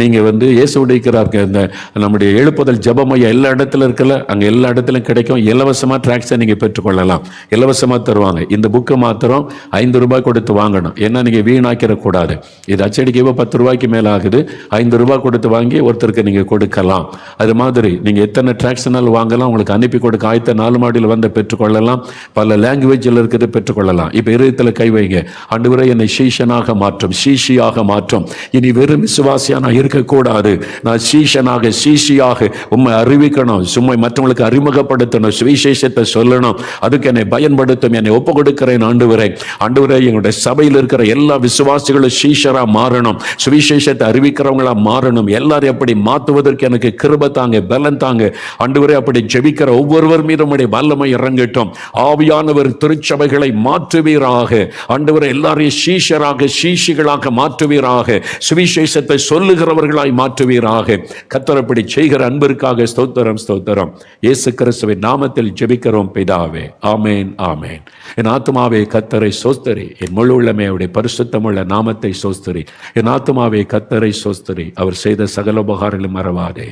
A: நீங்க இயேசுடைய இந்த நம்முடைய எழுப்புதல் ஜெபமையா எல்லா இடத்துல இருக்கல, அங்க எல்லா இடத்துலயும் கிடைக்கும். இலவசமா டிராக்ஸை நீங்க பெற்றுக்கொள்ளலாம், இலவசமா தருவாங்க. இந்த புக்கு மாத்திரம் 5 ரூபாய் கொடுத்து வாங்கணும். ஏன்னா நீங்க வீணாக்கிற கூடாது. இது அச்சடிக்கு 10 ரூபாய்க்கு மேல ஆகுது. 5 ரூபாய் கொடுத்து வாங்கி ஒருத்தருக்கு நீங்க கொடுக்கலாம். அது மாதிரி நீங்க எத்தனை டிராக்ஸ்னாலும் வாங்கலாம், உங்களுக்கு அனுப்பி கொடுக்க ஆயத்த 4 மாடியில் வந்து பெற்றுக்கொள்ளலாம். பல லாங்குவேஜில் இருக்கிறது பெற்றுக்கொள்ளலாம். இப்ப இருதயத்தில் கை வைங்க. ஆண்டவரே என்னை சீஷனாக மாற்றும், சீஷியாக மாற்றும். இனி வெறும் விசுவாசியா நான் இருக்கக்கூடாது, நான் சீஷனாக சீஷியாக உம்மை அறிவிக்கணும், சும்மை மற்றவங்களுக்கு அறிமுகப்படுத்தணும், சுவிசேஷத்தை சொல்லணும். அதுக்கு என்னை பயன்படுத்தும், என்னை ஒப்பு கொடுக்கிறேன் ஆண்டவரே. ஆண்டவரே எங்களுடைய சபையில் இருக்கிற எல்லா விசுவாசிகளும் சீஷரா மாறணும், சுவிசேஷத்தை அறிவிக்கிறவங்களா மாறணும். எல்லாரும் அப்படி மாற்றுவதற்கு எனக்கு கிருபை தாங்க, பலன் தாங்க ஆண்டவரே. அப்படி ஜெபிக்கிற ஒவ்வொருவர் மீதும் வல்லமை இறங்கட்டும். ஆவியானவர் திருச்சபைகளை மாற்றுவீராக ஆண்டவரே. எல்லாரையும் சீஷராக சீஷிகளாக மாற்றுவீராக, சுவிசேஷத்தை சொல்லுகிறவர்களாய் மாற்றுவீராக. கர்த்தர் அப்படி செய்கிற அன்பிற்காக ஸ்தோத்திரம், ஸ்தோத்திரம். இயேசு கிறிஸ்துவின் நாமத்தில் ஜெபிக்கிறோம் பிதாவே, ஆமேன், ஆமேன். என் ஆத்துமாவே கர்த்தரை சோஸ்தரி, என் முழு உள்ளமே அவருடைய பரிசுத்தமுள்ள நாமத்தை சோஸ்தரி. என் ஆத்துமாவே கர்த்தரை சோஸ்தரி, அவர் செய்த சகல உபகாரங்களும் மறவாதே.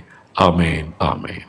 A: ஆமேன், ஆமேன்.